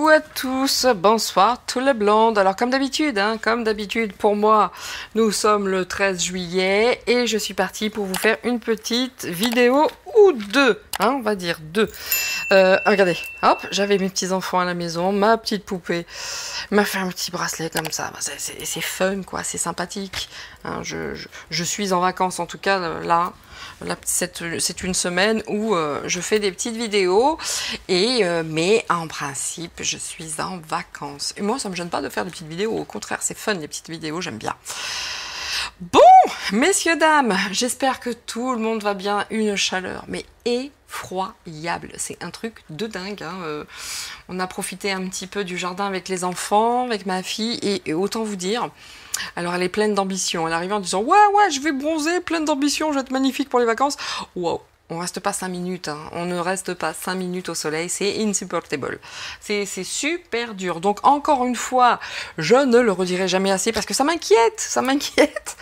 Coucou à tous, bonsoir tout le blonde. Alors comme d'habitude, pour moi, nous sommes le 13 juillet et je suis partie pour vous faire une petite vidéo ou deux, on va dire deux. Regardez, hop, j'avais mes petits enfants à la maison, ma petite poupée m'a fait un petit bracelet comme ça. C'est fun quoi, c'est sympathique. Je suis en vacances en tout cas là. C'est une semaine où je fais des petites vidéos, mais en principe, je suis en vacances. Et moi, ça ne me gêne pas de faire des petites vidéos. Au contraire, c'est fun, les petites vidéos, j'aime bien. Bon, messieurs, dames, j'espère que tout le monde va bien. Une chaleur, mais effroyable. C'est un truc de dingue. On a profité un petit peu du jardin avec les enfants, avec ma fille, et autant vous dire... Alors elle est pleine d'ambition, elle arrive en disant ouais je vais bronzer, pleine d'ambition, je vais être magnifique pour les vacances. Wow, on reste pas 5 minutes, on ne reste pas 5 minutes au soleil, c'est insupportable. C'est super dur. Donc encore une fois, je ne le redirai jamais assez parce que ça m'inquiète.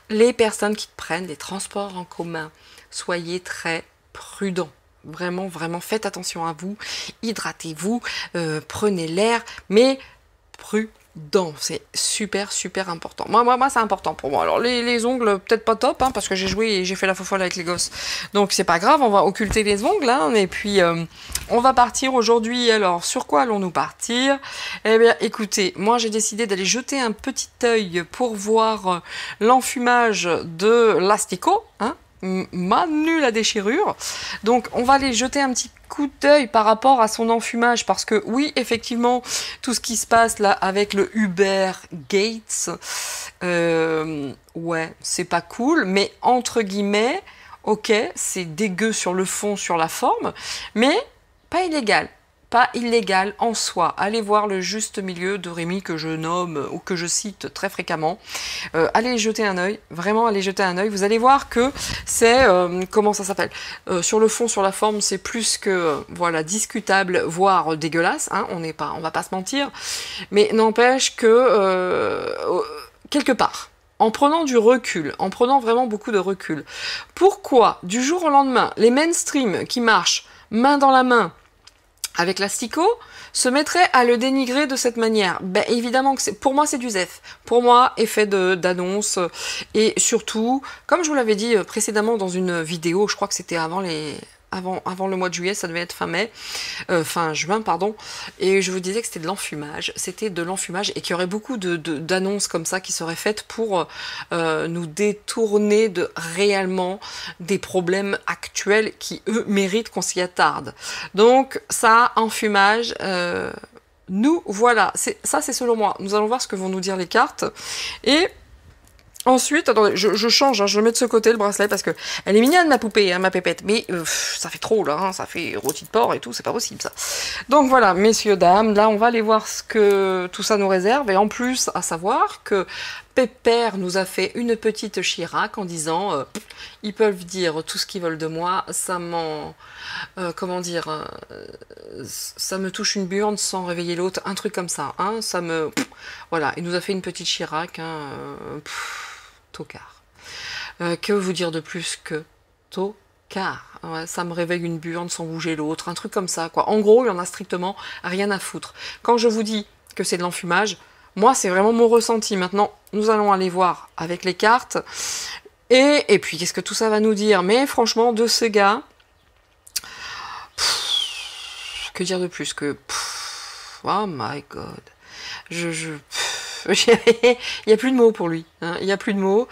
Les personnes qui prennent des transports en commun, soyez très prudents. Vraiment, faites attention à vous, hydratez-vous, prenez l'air, mais prudent. C'est super important. Moi c'est important pour moi. Alors les ongles peut-être pas top parce que j'ai joué et j'ai fait la fofolle avec les gosses. Donc c'est pas grave, on va occulter les ongles et puis on va partir aujourd'hui. Alors sur quoi allons-nous partir? Eh bien écoutez, moi j'ai décidé d'aller jeter un petit œil pour voir l'enfumage de l'Astico, ma nulle à déchirure. Donc on va aller jeter un petit coup d'œil par rapport à son enfumage parce que oui effectivement tout ce qui se passe là avec le Uber Gates, ouais c'est pas cool, mais entre guillemets ok c'est dégueu sur le fond, sur la forme, mais pas illégal en soi. Allez voir le juste milieu de Rémi que je nomme ou que je cite très fréquemment. Allez jeter un œil, vraiment allez jeter un œil. Vous allez voir que c'est, comment ça s'appelle, sur le fond, sur la forme, c'est plus que voilà discutable, voire dégueulasse. On va pas se mentir, mais n'empêche que quelque part. En prenant du recul, en prenant vraiment beaucoup de recul. Pourquoi, du jour au lendemain, les mainstream qui marchent main dans la main avec l'Astico, se mettrait à le dénigrer de cette manière? Ben évidemment que pour moi c'est du zef. Pour moi, effet d'annonce. Et surtout, comme je vous l'avais dit précédemment dans une vidéo, je crois que c'était avant le mois de juillet, ça devait être fin juin, pardon, et je vous disais que c'était de l'enfumage, et qu'il y aurait beaucoup d'annonces comme ça qui seraient faites pour nous détourner de réellement des problèmes actuels qui, eux, méritent qu'on s'y attarde. Donc ça, enfumage, nous, voilà, ça c'est selon moi. Nous allons voir ce que vont nous dire les cartes, et... Ensuite, attendez, je change, je le mets de ce côté le bracelet parce que elle est mignonne ma poupée, ma pépette, mais ça fait trop là, ça fait rôti de porc et tout, c'est pas possible ça. Donc voilà, messieurs, dames, là on va aller voir ce que tout ça nous réserve, et en plus, à savoir que Pépère nous a fait une petite Chirac en disant ils peuvent dire tout ce qu'ils veulent de moi, ça m'en... comment dire, ça me touche une burne sans réveiller l'autre, un truc comme ça, ça me... Voilà, il nous a fait une petite Chirac, tocard. Que vous dire de plus que tocard? Ouais, ça me réveille une burne sans bouger l'autre, un truc comme ça, quoi. En gros, il en a strictement rien à foutre. Quand je vous dis que c'est de l'enfumage, moi, c'est vraiment mon ressenti. Maintenant, nous allons aller voir avec les cartes. Et puis, qu'est-ce que tout ça va nous dire? Mais franchement, de ce gars, que dire de plus que... oh my God. Il n'y a plus de mots pour lui, il n'y a plus de mots,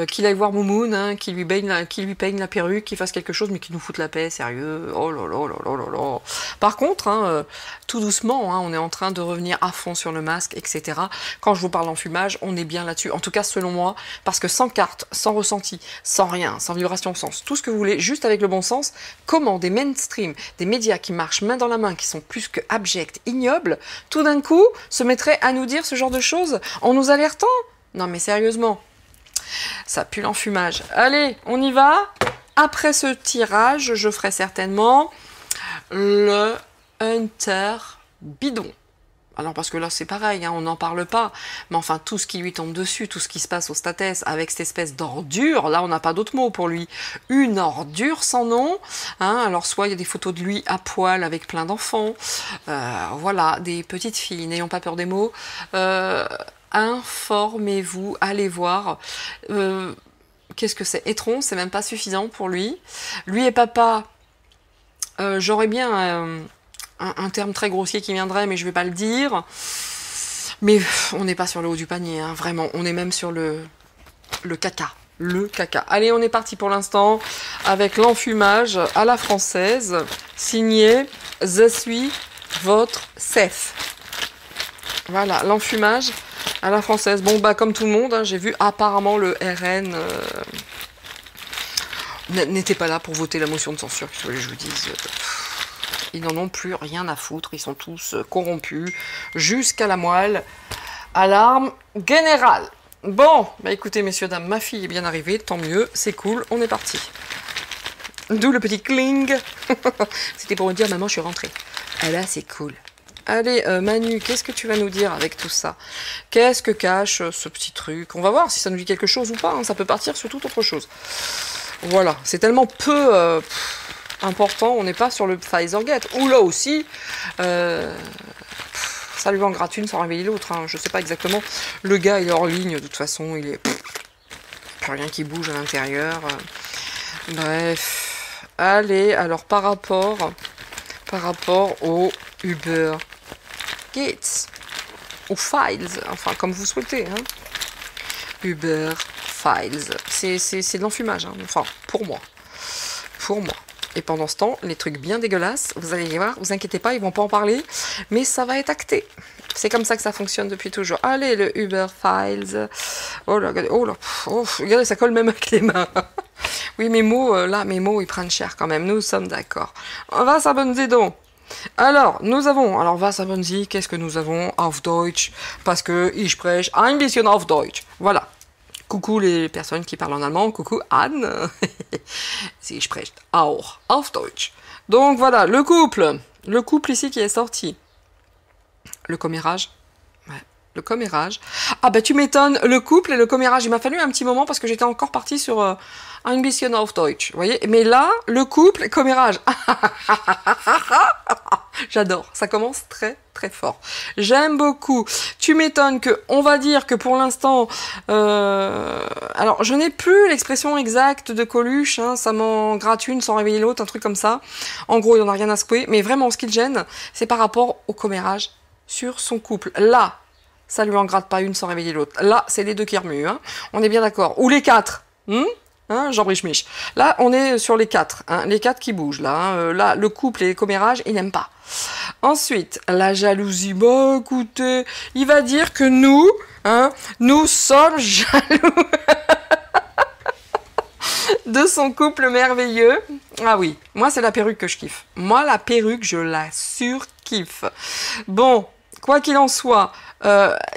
qu'il aille voir Moumoun, qu'il lui peigne la perruque, qu'il fasse quelque chose, mais qu'il nous foute la paix, sérieux, oh là là là là là là. Par contre, tout doucement, on est en train de revenir à fond sur le masque, etc. Quand je vous parle d'enfumage, on est bien là-dessus, en tout cas selon moi, parce que sans carte, sans ressenti, sans rien, sans vibration, sans tout ce que vous voulez, juste avec le bon sens, comment des mainstream, des médias qui marchent main dans la main, qui sont plus que abjects, ignobles, tout d'un coup, se mettraient à nous dire ce genre de choses en nous alertant? Non mais sérieusement, ça pue l'enfumage. Allez, on y va. Après ce tirage, je ferai certainement le Hunter bidon. Alors parce que là c'est pareil, hein, on n'en parle pas, mais enfin tout ce qui lui tombe dessus, tout ce qui se passe au states avec cette espèce d'ordure, là on n'a pas d'autre mot pour lui, une ordure sans nom, hein, alors soit il y a des photos de lui à poil avec plein d'enfants, voilà, des petites filles, n'ayons pas peur des mots, informez-vous, allez voir, qu'est-ce que c'est, étron, c'est même pas suffisant pour lui, lui et papa, j'aurais bien... un terme très grossier qui viendrait, mais je vais pas le dire. Mais on n'est pas sur le haut du panier, hein, vraiment. On est même sur le caca. Le caca. Allez, on est parti pour l'instant avec l'enfumage à la française, signé « Je suis votre chef ». Voilà, l'enfumage à la française. Bon, bah comme tout le monde, hein, j'ai vu apparemment le RN... n'était pas là pour voter la motion de censure, que je vous dise... Ils n'en ont plus rien à foutre, ils sont tous corrompus, jusqu'à la moelle, alarme générale. Bon, bah écoutez messieurs, dames, ma fille est bien arrivée, tant mieux, c'est cool, on est parti. D'où le petit cling. C'était pour me dire, maman, je suis rentrée. Ah là, c'est cool. Allez, Manu, qu'est-ce que tu vas nous dire avec tout ça? Qu'est-ce que cache ce petit truc? On va voir si ça nous dit quelque chose ou pas, hein, ça peut partir sur toute autre chose. Voilà, c'est tellement peu... important, on n'est pas sur le Pfizer-Gate. Ou là aussi, ça lui en gratte une sans réveiller l'autre. Hein. Je sais pas exactement. Le gars, il est hors ligne, de toute façon, il est... plus rien qui bouge à l'intérieur. Bref. Allez, alors par rapport au Uber Gates, ou Files, enfin comme vous souhaitez. Hein. Uber Files, c'est de l'enfumage, hein. Enfin, pour moi. Pour moi. Et pendant ce temps, les trucs bien dégueulasses, vous allez les voir, vous inquiétez pas, ils vont pas en parler, mais ça va être acté. C'est comme ça que ça fonctionne depuis toujours. Allez, le Uber Files. Oh là, regardez, oh là, oh, regardez, ça colle même avec les mains. Oui, mes mots, là, mes mots, ils prennent cher quand même, nous sommes d'accord. Was haben Sie donc? Alors, nous avons, alors was haben Sie, qu'est-ce que nous avons? Auf Deutsch, parce que ich spreche ein bisschen auf Deutsch. Voilà. Coucou les personnes qui parlent en allemand, coucou Anne, si je spreche auch auf Deutsch. Donc voilà, le couple ici qui est sorti. Le commérage, ouais, le commérage. Ah bah tu m'étonnes, le couple et le commérage, il m'a fallu un petit moment parce que j'étais encore partie sur ein bisschen auf Deutsch, vous voyez. Mais là, le couple et commérage, j'adore, ça commence très très fort. J'aime beaucoup. Tu m'étonnes que, on va dire que pour l'instant, alors je n'ai plus l'expression exacte de Coluche, hein, ça m'en gratte une sans réveiller l'autre, un truc comme ça. En gros, il n'en a rien à secouer, mais vraiment ce qui le gêne, c'est par rapport au commérage sur son couple. Là, ça lui en gratte pas une sans réveiller l'autre. Là, c'est les deux qui remuent, hein. On est bien d'accord. Ou les quatre. Hein, Jean Brichemich. Là, on est sur les quatre, hein, les quatre qui bougent. Là, hein. Là, le couple et les commérages, ils n'aiment pas. Ensuite, la jalousie. Bah, écoutez, il va dire que nous, hein, nous sommes jaloux de son couple merveilleux. Ah oui, moi, c'est la perruque que je kiffe. Moi, la perruque, je la surkiffe. Bon, quoi qu'il en soit,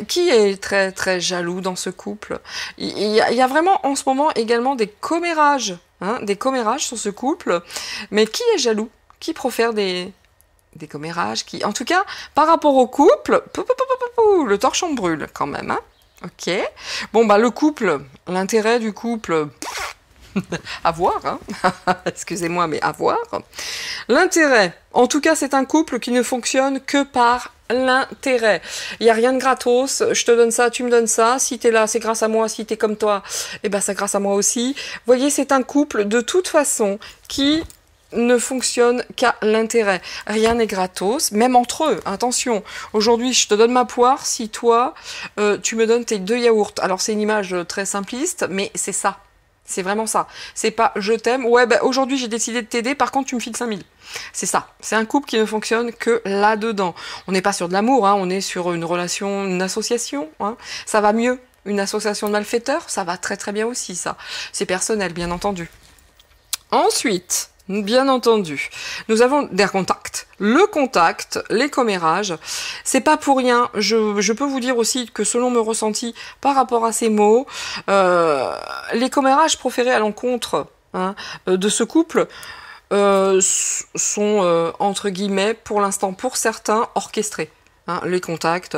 qui est très très jaloux dans ce couple? Il y a vraiment en ce moment également des commérages, hein, des commérages sur ce couple. Mais qui est jaloux? Qui profère des commérages? Qui, en tout cas, par rapport au couple, le torchon brûle quand même. Hein. Ok. Bon bah le couple, l'intérêt du couple. À voir, hein. Excusez-moi, mais à voir. L'intérêt, en tout cas, c'est un couple qui ne fonctionne que par l'intérêt. Il n'y a rien de gratos, je te donne ça, tu me donnes ça, si t'es là, c'est grâce à moi, si t'es comme toi, eh ben c'est grâce à moi aussi. Vous voyez, c'est un couple, de toute façon, qui ne fonctionne qu'à l'intérêt. Rien n'est gratos, même entre eux, attention. Aujourd'hui, je te donne ma poire, si toi, tu me donnes tes 2 yaourts. Alors, c'est une image très simpliste, mais c'est ça. C'est vraiment ça. C'est pas je t'aime, ouais, bah, aujourd'hui j'ai décidé de t'aider, par contre tu me files 5000. C'est ça. C'est un couple qui ne fonctionne que là-dedans. On n'est pas sur de l'amour, hein, on est sur une relation, une association. Hein. Ça va mieux. Une association de malfaiteurs, ça va très très bien aussi, ça. C'est personnel, bien entendu. Ensuite, bien entendu, nous avons des contacts. Le contact, les commérages, c'est pas pour rien. Je peux vous dire aussi que selon mes ressentis par rapport à ces mots, les commérages proférés à l'encontre hein, de ce couple sont, entre guillemets, pour l'instant, pour certains, orchestrés. hein, les contacts.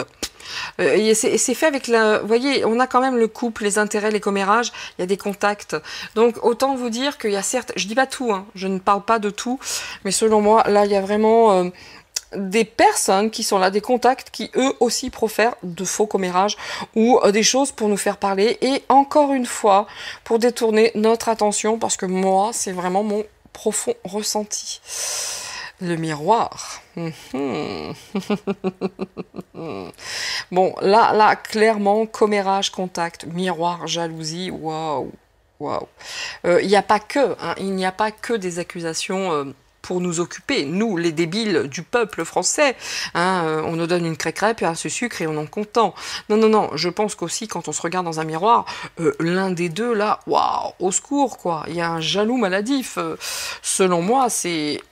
Et c'est fait avec la... Vous voyez, on a quand même le couple, les intérêts, les commérages, il y a des contacts. Donc, autant vous dire qu'il y a certes... Je dis pas tout, hein, je ne parle pas de tout, mais selon moi, là, il y a vraiment... des personnes qui sont là, des contacts qui eux aussi profèrent de faux commérages ou des choses pour nous faire parler et encore une fois pour détourner notre attention parce que moi c'est vraiment mon profond ressenti. Le miroir. Bon, là, clairement, commérage, contact, miroir, jalousie, waouh, waouh. Il n'y a pas que, hein, il n'y a pas que des accusations pour nous occuper, nous, les débiles du peuple français. Hein, on nous donne une crêpe et un sucre et on en est content. Non, non, non, je pense qu'aussi, quand on se regarde dans un miroir, l'un des deux, là, waouh, au secours, quoi. Il y a un jaloux maladif. Selon moi, c'est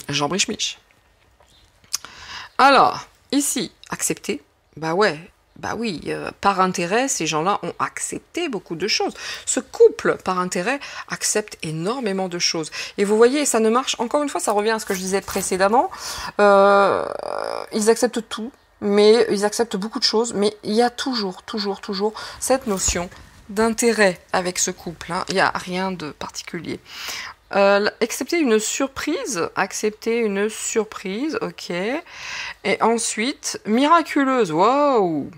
Jean Brichemich. Alors, ici, accepter, bah ouais, bah oui, par intérêt, ces gens-là ont accepté beaucoup de choses. Ce couple, par intérêt, accepte énormément de choses. Et vous voyez, ça ne marche, encore une fois, ça revient à ce que je disais précédemment, ils acceptent tout, mais ils acceptent beaucoup de choses, mais il y a toujours cette notion d'intérêt avec ce couple, hein. Il n'y a rien de particulier. Accepter une surprise, ok. Et ensuite, miraculeuse, waouh.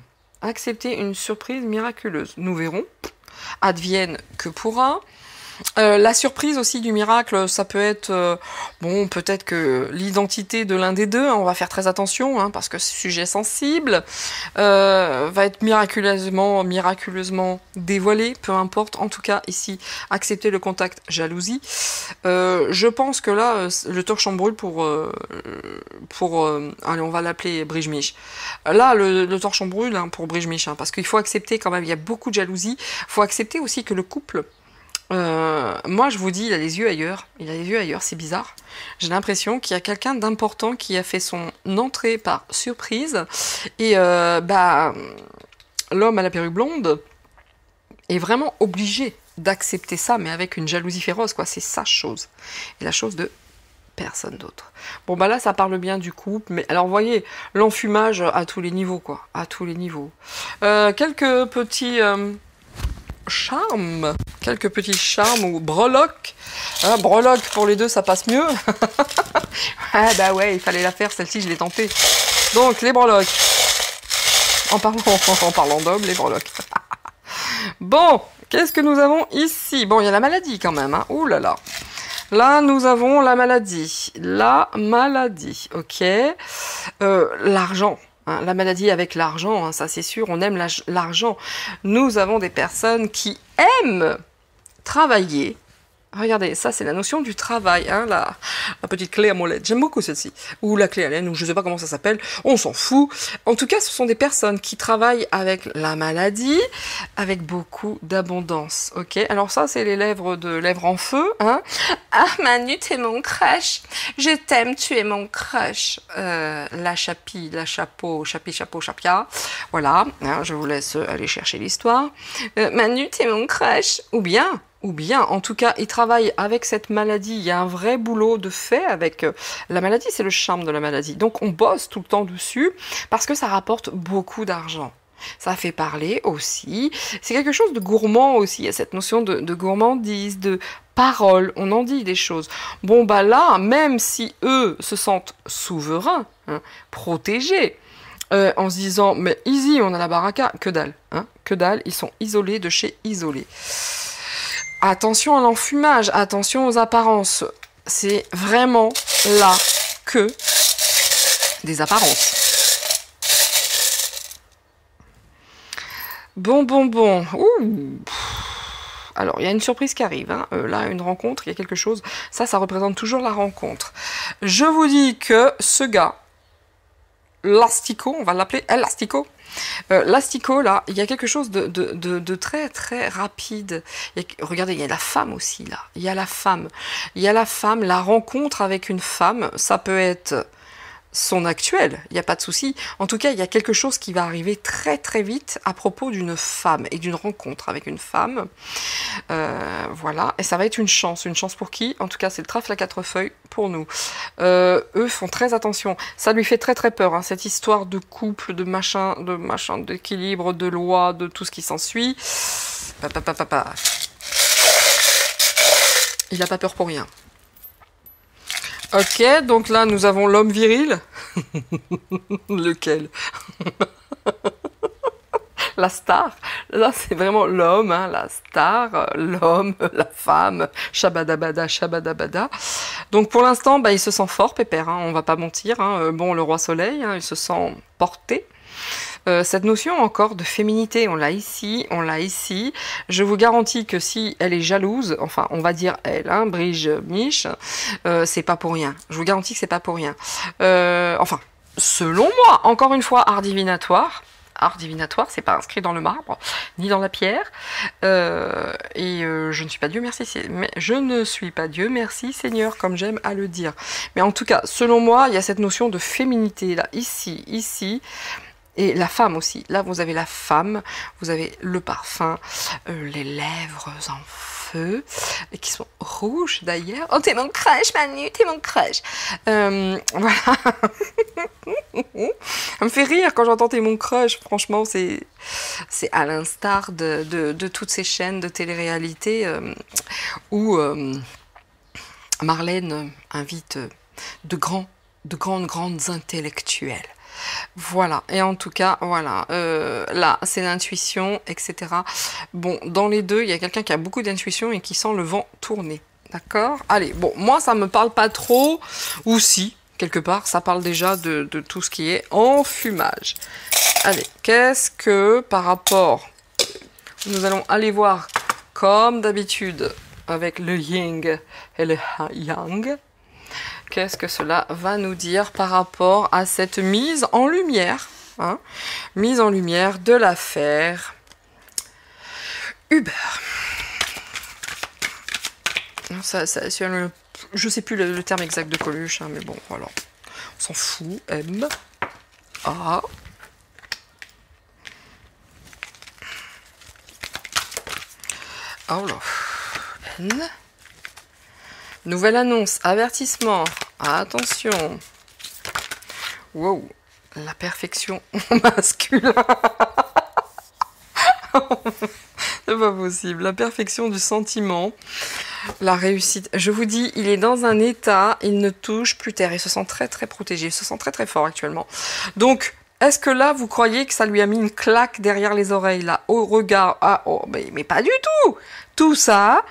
Accepter une surprise miraculeuse. Nous verrons. Advienne que pourra. La surprise aussi du miracle, ça peut être, bon, peut-être que l'identité de l'un des deux, hein, on va faire très attention, hein, parce que ce sujet sensible, va être miraculeusement dévoilé, peu importe, en tout cas, ici, accepter le contact, jalousie. Je pense que là, le torchon brûle pour allez, on va l'appeler Brichemich. Là, le torchon brûle hein, pour Brichemich, hein, parce qu'il faut accepter quand même, il y a beaucoup de jalousie, il faut accepter aussi que le couple, moi je vous dis, il a les yeux ailleurs, c'est bizarre. J'ai l'impression qu'il y a quelqu'un d'important qui a fait son entrée par surprise, et bah, l'homme à la perruque blonde est vraiment obligé d'accepter ça, mais avec une jalousie féroce, quoi, c'est sa chose. Et la chose de personne d'autre. Bon bah là ça parle bien du couple, mais alors vous voyez, l'enfumage à tous les niveaux, quoi, à tous les niveaux. Quelques petits... quelques petits charmes ou breloques, hein, breloques pour les deux ça passe mieux. Ah bah ouais, il fallait la faire, celle-ci je l'ai tentée. Donc les breloques, en parlant d'hommes, les breloques. Bon, qu'est-ce que nous avons ici? Bon, il y a la maladie quand même, hein. Ouh là là. Là, nous avons la maladie, ok. L'argent. Hein, la maladie avec l'argent, hein, ça c'est sûr, on aime l'argent. Nous avons des personnes qui aiment travailler. Regardez, ça c'est la notion du travail, hein, la petite clé à molette, j'aime beaucoup celle-ci. Ou la clé à laine, ou je sais pas comment ça s'appelle, on s'en fout. En tout cas, ce sont des personnes qui travaillent avec la maladie, avec beaucoup d'abondance, ok. Alors ça, c'est les lèvres en feu, hein. Ah Manu, t'es mon crush, je t'aime, tu es mon crush. La chapie, chapeau, chapia. Voilà, hein, je vous laisse aller chercher l'histoire. Manu, t'es mon crush. Ou bien, en tout cas, il travaille avec cette maladie. Il y a un vrai boulot de fait avec la maladie. C'est le charme de la maladie. Donc, on bosse tout le temps dessus parce que ça rapporte beaucoup d'argent. Ça fait parler aussi. C'est quelque chose de gourmand aussi. Il y a cette notion de gourmandise, de parole. On en dit des choses. Bon, bah là, même si eux se sentent souverains, hein, protégés, en se disant, mais easy, on a la baraka, que dalle. Hein, que dalle, ils sont isolés de chez isolés. Attention à l'enfumage, attention aux apparences. C'est vraiment là que des apparences. Bon. Ouh. Alors, il y a une surprise qui arrive. Hein. Là, une rencontre, il y a quelque chose. Ça représente toujours la rencontre. Je vous dis que ce gars, l'Astico, on va l'appeler l'Astico, là, il y a quelque chose de très très rapide. Regardez, il y a la femme aussi, là. Il y a la femme, la rencontre avec une femme, ça peut être son actuel, il n'y a pas de souci. En tout cas, il y a quelque chose qui va arriver très très vite à propos d'une femme et d'une rencontre avec une femme. Voilà, et ça va être une chance pour qui? En tout cas, c'est le trèfle à 4 feuilles pour nous. Eux font très attention. Ça lui fait très très peur, hein, cette histoire de couple, de machin, d'équilibre, de loi, de tout ce qui s'ensuit. Papa. Il n'a pas peur pour rien. Ok, donc là, nous avons l'homme viril. Lequel? La star. Là, c'est vraiment l'homme, hein, la star, l'homme, la femme, shabadabada, shabadabada. Donc, pour l'instant, bah, il se sent fort, Pépère, hein, on va pas mentir. Hein. Bon, le roi soleil, hein, il se sent porté. Cette notion encore de féminité, on l'a ici, on l'a ici. Je vous garantis que si elle est jalouse, enfin on va dire elle, hein, Brige Mich, c'est pas pour rien. Je vous garantis que c'est pas pour rien. Enfin, selon moi, encore une fois, art divinatoire. Art divinatoire, c'est pas inscrit dans le marbre, ni dans la pierre. Je ne suis pas Dieu, merci. Mais je ne suis pas Dieu, merci Seigneur, comme j'aime à le dire. Mais en tout cas, selon moi, il y a cette notion de féminité là, ici. Et la femme aussi. Là, vous avez la femme, vous avez le parfum, les lèvres en feu, qui sont rouges d'ailleurs. Oh, t'es mon crush, Manu, t'es mon crush. Voilà. Ça me fait rire quand j'entends t'es mon crush. Franchement, c'est à l'instar de toutes ces chaînes de télé-réalité où Marlène invite de grandes intellectuelles. Voilà, et en tout cas, voilà, là, c'est l'intuition, etc. Bon, dans les deux, il y a quelqu'un qui a beaucoup d'intuition et qui sent le vent tourner, d'accord? Allez, bon, moi, ça me parle pas trop, ou si, quelque part, ça parle déjà de tout ce qui est enfumage. Allez, qu'est-ce que, par rapport, nous allons aller voir, comme d'habitude, avec le yin et le yang. Qu'est-ce que cela va nous dire par rapport à cette mise en lumière, hein, mise en lumière de l'affaire Uber. Je sais plus le terme exact de Coluche, hein, mais bon, voilà, on s'en fout. M. A. Oh là. N. Nouvelle annonce, avertissement, attention. Wow, la perfection masculin. C'est pas possible, la perfection du sentiment, la réussite. Je vous dis, il est dans un état, il ne touche plus terre, il se sent très très protégé, il se sent très très fort actuellement. Donc, est-ce que là, vous croyez que ça lui a mis une claque derrière les oreilles, là, au regard? Ah, oh, mais pas du tout. Tout ça,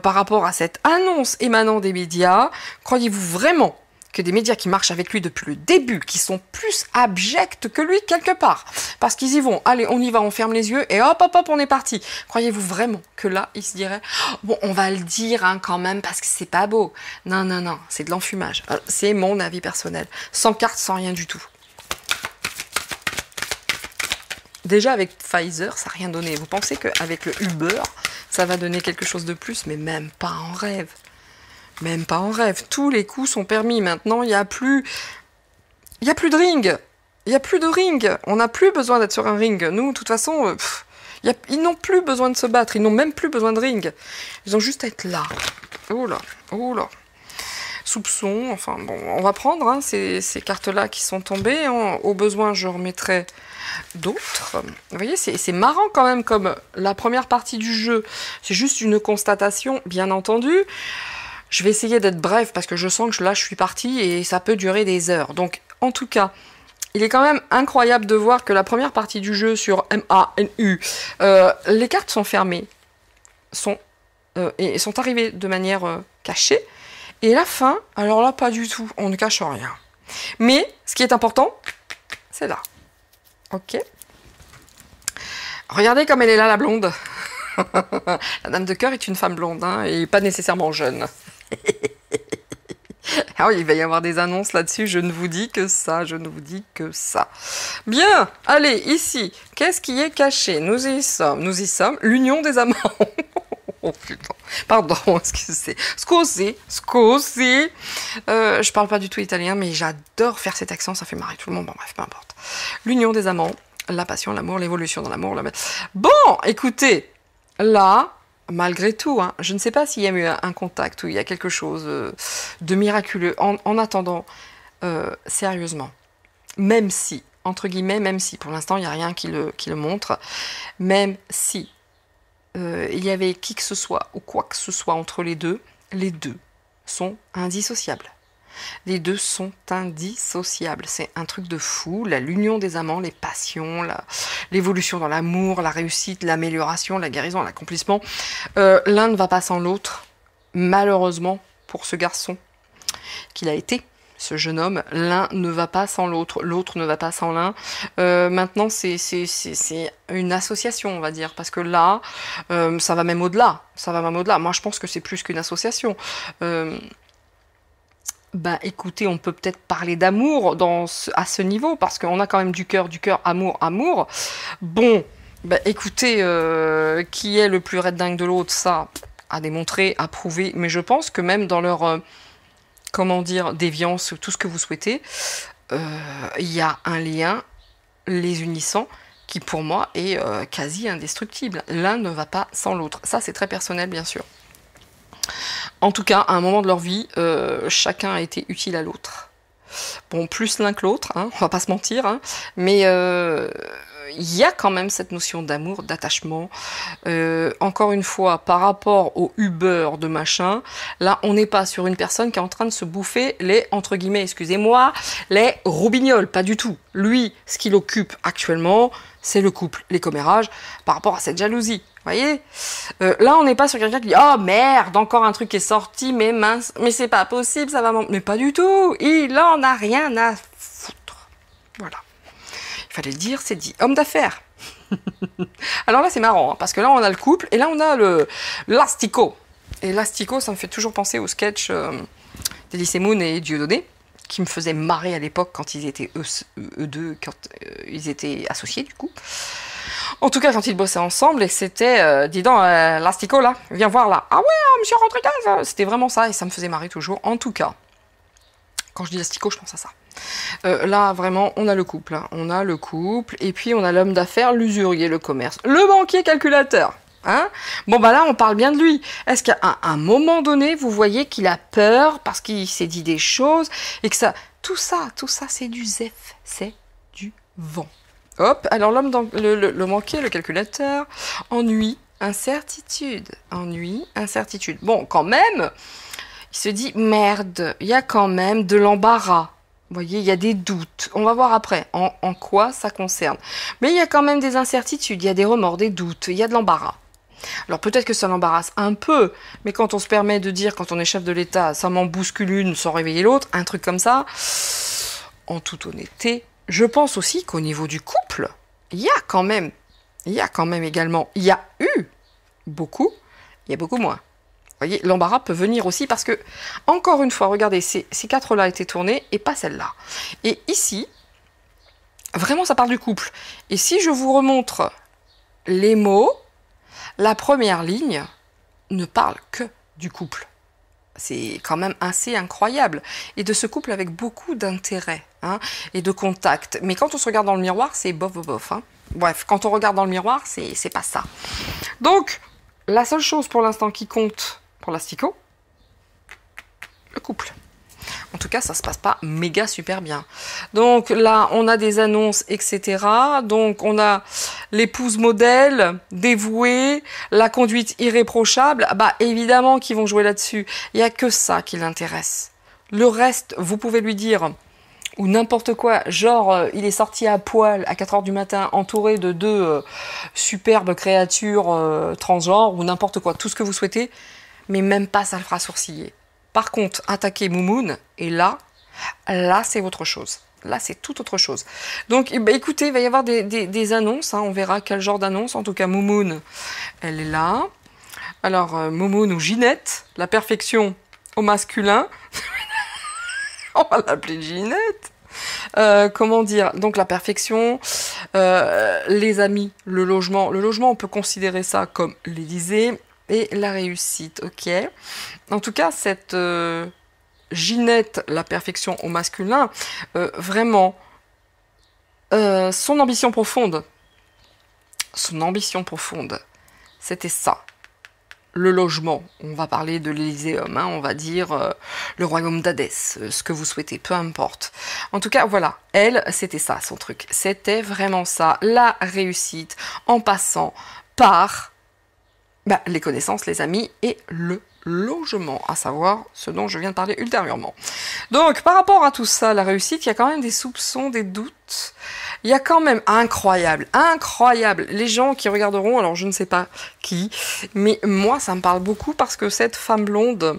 par rapport à cette annonce émanant des médias, croyez-vous vraiment que des médias qui marchent avec lui depuis le début, qui sont plus abjects que lui quelque part, parce qu'ils y vont, allez, on y va, on ferme les yeux, et hop, hop, hop, on est parti. Croyez-vous vraiment que là, il se dirait, oh, bon, on va le dire hein, quand même, parce que c'est pas beau. Non, non, non, c'est de l'enfumage. C'est mon avis personnel. Sans carte, sans rien du tout. Déjà, avec Pfizer, ça n'a rien donné. Vous pensez qu'avec le Uber, ça va donner quelque chose de plus, mais même pas en rêve. Même pas en rêve. Tous les coups sont permis. Maintenant, il n'y a plus de ring. Il n'y a plus de ring. On n'a plus besoin d'être sur un ring. Nous, de toute façon, ils n'ont plus besoin de se battre. Ils n'ont même plus besoin de ring. Ils ont juste à être là. Oh là, oh là. Soupçon, enfin bon, on va prendre hein, ces cartes-là qui sont tombées. Hein. Au besoin, je remettrai d'autres. Vous voyez, c'est marrant quand même, comme la première partie du jeu, c'est juste une constatation, bien entendu. Je vais essayer d'être bref, parce que je sens que là, je suis partie et ça peut durer des heures. Donc, en tout cas, il est quand même incroyable de voir que la première partie du jeu sur MANU, les cartes sont fermées, et sont arrivées de manière cachée. Et la fin, alors là, pas du tout, on ne cache rien. Mais, ce qui est important, c'est là. Ok. Regardez comme elle est là, la blonde. La dame de cœur est une femme blonde, hein, et pas nécessairement jeune. Ah oui, il va y avoir des annonces là-dessus, je ne vous dis que ça, je ne vous dis que ça. Bien, allez, ici, qu'est-ce qui est caché? Nous y sommes, l'union des amants. Oh putain, pardon, scusi. Je parle pas du tout italien, mais j'adore faire cet accent, ça fait marrer tout le monde, bon bref, peu importe. L'union des amants, la passion, l'amour, l'évolution dans l'amour. Bon, écoutez, là, malgré tout, hein, je ne sais pas s'il y a eu un contact ou il y a quelque chose de miraculeux. En attendant, sérieusement, même si, entre guillemets, même si, pour l'instant, il n'y a rien qui le montre, même si il y avait qui que ce soit ou quoi que ce soit entre les deux sont indissociables. Les deux sont indissociables. C'est un truc de fou. L'union des amants, les passions, l'évolution dans l'amour, la réussite, l'amélioration, la guérison, l'accomplissement. L'un ne va pas sans l'autre. Malheureusement, pour ce garçon qu'il a été, ce jeune homme, l'un ne va pas sans l'autre, l'autre ne va pas sans l'un. Maintenant, c'est une association, on va dire, parce que là, ça va même au-delà. Ça va même au-delà. Moi, je pense que c'est plus qu'une association. Bah, écoutez, on peut peut-être parler d'amour à ce niveau, parce qu'on a quand même du cœur, amour. Bon, bah, écoutez, qui est le plus raide dingue de l'autre, ça, à démontrer, à prouver, mais je pense que même dans leur... comment dire, déviance, tout ce que vous souhaitez, il y a un lien les unissant qui pour moi est quasi indestructible. L'un ne va pas sans l'autre. Ça c'est très personnel bien sûr. En tout cas, à un moment de leur vie, chacun a été utile à l'autre. Bon, plus l'un que l'autre, hein, on va pas se mentir, hein, mais il y a quand même cette notion d'amour, d'attachement. Encore une fois, par rapport au Uber de machin, là, on n'est pas sur une personne qui est en train de se bouffer les, entre guillemets, excusez-moi, les roubignoles, pas du tout. Lui, ce qu'il occupe actuellement, c'est le couple, les commérages, par rapport à cette jalousie. Voyez, là on n'est pas sur quelqu'un qui dit oh merde, encore un truc est sorti, mais mince, mais c'est pas possible, ça va m'en... Mais pas du tout, il en a rien à foutre. Voilà. Il fallait le dire, c'est dit. Homme d'affaires. Alors là c'est marrant, hein, parce que là on a le couple, et là on a l'asticot. Et l'asticot, ça me fait toujours penser au sketch d'Elysée Moon et Dieudonné, qui me faisait marrer à l'époque quand ils étaient eux deux, quand ils étaient associés du coup. En tout cas, quand ils bossaient ensemble, et c'était, dis donc, l'asticot là, viens voir là. Ah ouais, monsieur Rodriguez, c'était vraiment ça, et ça me faisait marrer toujours. En tout cas, quand je dis l'asticot, je pense à ça. Là, vraiment, on a le couple, hein. On a le couple, et puis on a l'homme d'affaires, l'usurier, le commerce, le banquier calculateur. Hein, bon bah là on parle bien de lui. Est-ce qu'à un moment donné vous voyez qu'il a peur parce qu'il s'est dit des choses et que ça, tout ça c'est du zef, c'est du vent. Hop, alors l'homme dans le banquier, le calculateur, ennui, incertitude. Bon, quand même, il se dit merde, il y a quand même de l'embarras. Vous voyez, il y a des doutes. On va voir après en quoi ça concerne. Mais il y a quand même des incertitudes, il y a des remords, des doutes, il y a de l'embarras. Alors peut-être que ça l'embarrasse un peu, mais quand on se permet de dire, quand on est chef de l'État, ça m'en bouscule une sans réveiller l'autre, un truc comme ça, en toute honnêteté, je pense aussi qu'au niveau du couple, il y a quand même également, il y a eu beaucoup, il y a beaucoup moins. Vous voyez, l'embarras peut venir aussi parce que, encore une fois, regardez, ces quatre-là étaient tournés et pas celle-là. Et ici, vraiment ça parle du couple. Et si je vous remontre les mots, la première ligne ne parle que du couple. C'est quand même assez incroyable. Et de ce couple avec beaucoup d'intérêt, hein, et de contact. Mais quand on se regarde dans le miroir, c'est bof, bof, bof. Hein. Bref, quand on regarde dans le miroir, c'est pas ça. Donc, la seule chose pour l'instant qui compte pour l'asticot, le couple. En tout cas, ça se passe pas méga super bien. Donc là, on a des annonces, etc. Donc on a l'épouse modèle, dévouée, la conduite irréprochable. Bah évidemment qu'ils vont jouer là-dessus. Il n'y a que ça qui l'intéresse. Le reste, vous pouvez lui dire, ou n'importe quoi, genre il est sorti à poil à 4 h du matin, entouré de deux superbes créatures transgenres, ou n'importe quoi, tout ce que vous souhaitez, mais même pas ça le fera sourciller. Par contre, attaquer Moumoun, et là c'est autre chose. Là, c'est tout autre chose. Donc, bah, écoutez, il va y avoir des annonces. Hein, on verra quel genre d'annonce. En tout cas, Moumoun, elle est là. Alors, Moumoun ou Ginette, la perfection au masculin. On va l'appeler Ginette. Comment dire? Donc, la perfection, les amis, le logement. Le logement, on peut considérer ça comme l'Élysée. et la réussite, ok. En tout cas, cette Ginette, la perfection au masculin, vraiment, son ambition profonde, c'était ça. Le logement, on va parler de l'Elyséum, hein, on va dire le royaume d'Hadès, ce que vous souhaitez, peu importe. En tout cas, voilà, elle, c'était ça son truc. C'était vraiment ça, la réussite en passant par les connaissances, les amis et le logement, à savoir ce dont je viens de parler ultérieurement. Donc, par rapport à tout ça, la réussite, il y a quand même des soupçons, des doutes. Il y a quand même incroyable, les gens qui regarderont, alors je ne sais pas qui, mais moi ça me parle beaucoup parce que cette femme blonde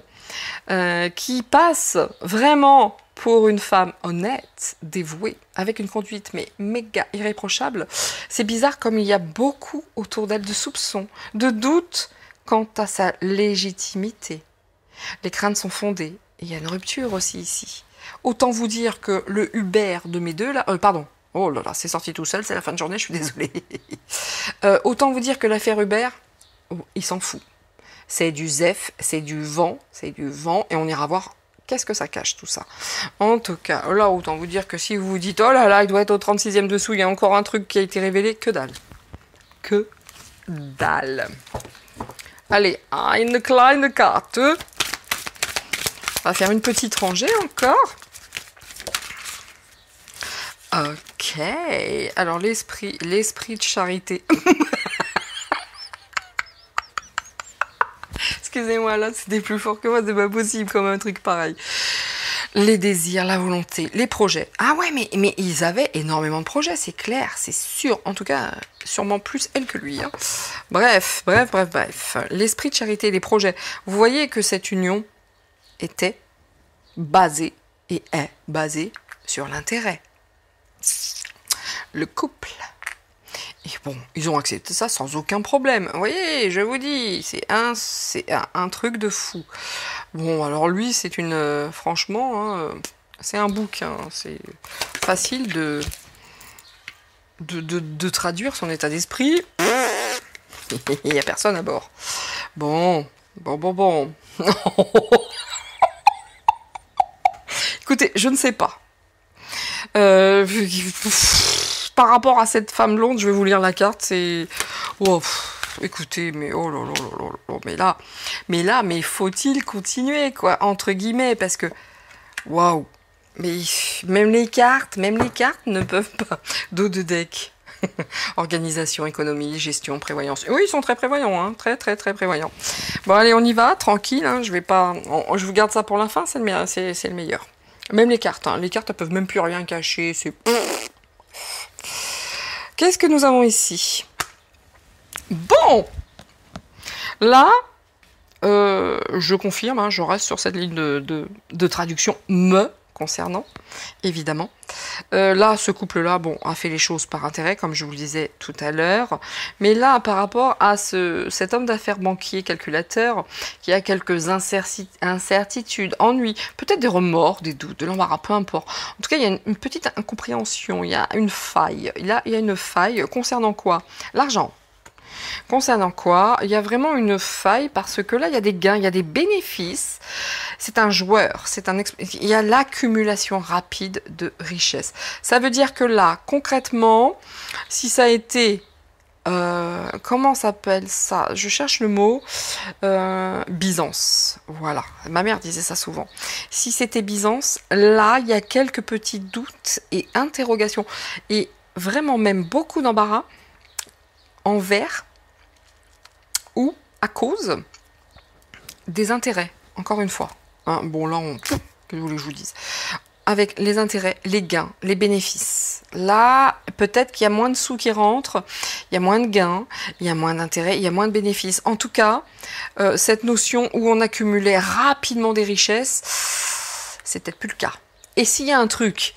qui passe vraiment pour une femme honnête, dévouée, avec une conduite mais méga irréprochable, c'est bizarre comme il y a beaucoup autour d'elle de soupçons, de doutes quant à sa légitimité. Les craintes sont fondées, et il y a une rupture aussi ici. Autant vous dire que le Hubert de mes deux là, oh là là, c'est sorti tout seul, c'est la fin de journée, je suis désolée. Autant vous dire que l'affaire Hubert, il s'en fout. C'est du zef, c'est du vent, et on ira voir qu'est-ce que ça cache tout ça. En tout cas, là, autant vous dire que si vous vous dites, oh là là, il doit être au 36e dessous, il y a encore un truc qui a été révélé, que dalle. Que dalle. Allez, une kleine carte. On va faire une petite rangée encore. Ok, alors l'esprit de charité. Excusez-moi, là, c'était plus fort que moi, c'est pas possible comme un truc pareil. Les désirs, la volonté, les projets. Ah ouais, mais ils avaient énormément de projets, c'est clair, c'est sûr. En tout cas, sûrement plus elle que lui. Hein. Bref. L'esprit de charité, les projets. Vous voyez que cette union était basée et est basée sur l'intérêt. Le couple. Et bon, ils ont accepté ça sans aucun problème. Vous voyez, je vous dis, c'est un truc de fou. Bon, alors lui, c'est une... franchement, hein, c'est un bouquin. C'est facile de traduire son état d'esprit. Il n'y a personne à bord. Bon. Écoutez, je ne sais pas. Par rapport à cette femme blonde, je vais vous lire la carte, c'est... Oh, écoutez, mais oh là là là là, mais faut-il continuer, quoi, entre guillemets, parce que... Waouh. Mais même les cartes ne peuvent pas. Dos de deck. Organisation, économie, gestion, prévoyance. Oui, ils sont très prévoyants, hein, très prévoyants. Bon, allez, on y va, tranquille, hein, je vous garde ça pour la fin, c'est le meilleur. Même les cartes, elles peuvent même plus rien cacher, c'est... Qu'est-ce que nous avons ici? Bon, là, je confirme, hein, je reste sur cette ligne de traduction me concernant, évidemment. Là, ce couple-là, bon, a fait les choses par intérêt, comme je vous le disais tout à l'heure. Mais là, par rapport à cet homme d'affaires banquier, calculateur, qui a quelques incertitudes, ennuis, peut-être des remords, des doutes, de l'embarras, peu importe. En tout cas, il y a une petite incompréhension, il y a une faille. Il y a une faille concernant quoi? L'argent. Concernant quoi? Il y a vraiment une faille parce que là, il y a des gains, il y a des bénéfices. C'est un joueur, il y a l'accumulation rapide de richesses. Ça veut dire que là, concrètement, si ça a été... comment s'appelle ça? Je cherche le mot. Byzance. Voilà. Ma mère disait ça souvent. Si c'était Byzance, là, il y a quelques petits doutes et interrogations. Et vraiment même beaucoup d'embarras envers ou à cause des intérêts, encore une fois. Hein, bon, là, que vous voulez que je vous dise. Avec les intérêts, les gains, les bénéfices. Là, peut-être qu'il y a moins de sous qui rentrent, il y a moins de gains, il y a moins d'intérêts, il y a moins de bénéfices. En tout cas, cette notion où on accumulait rapidement des richesses, c'est peut-être plus le cas. Et s'il y a un truc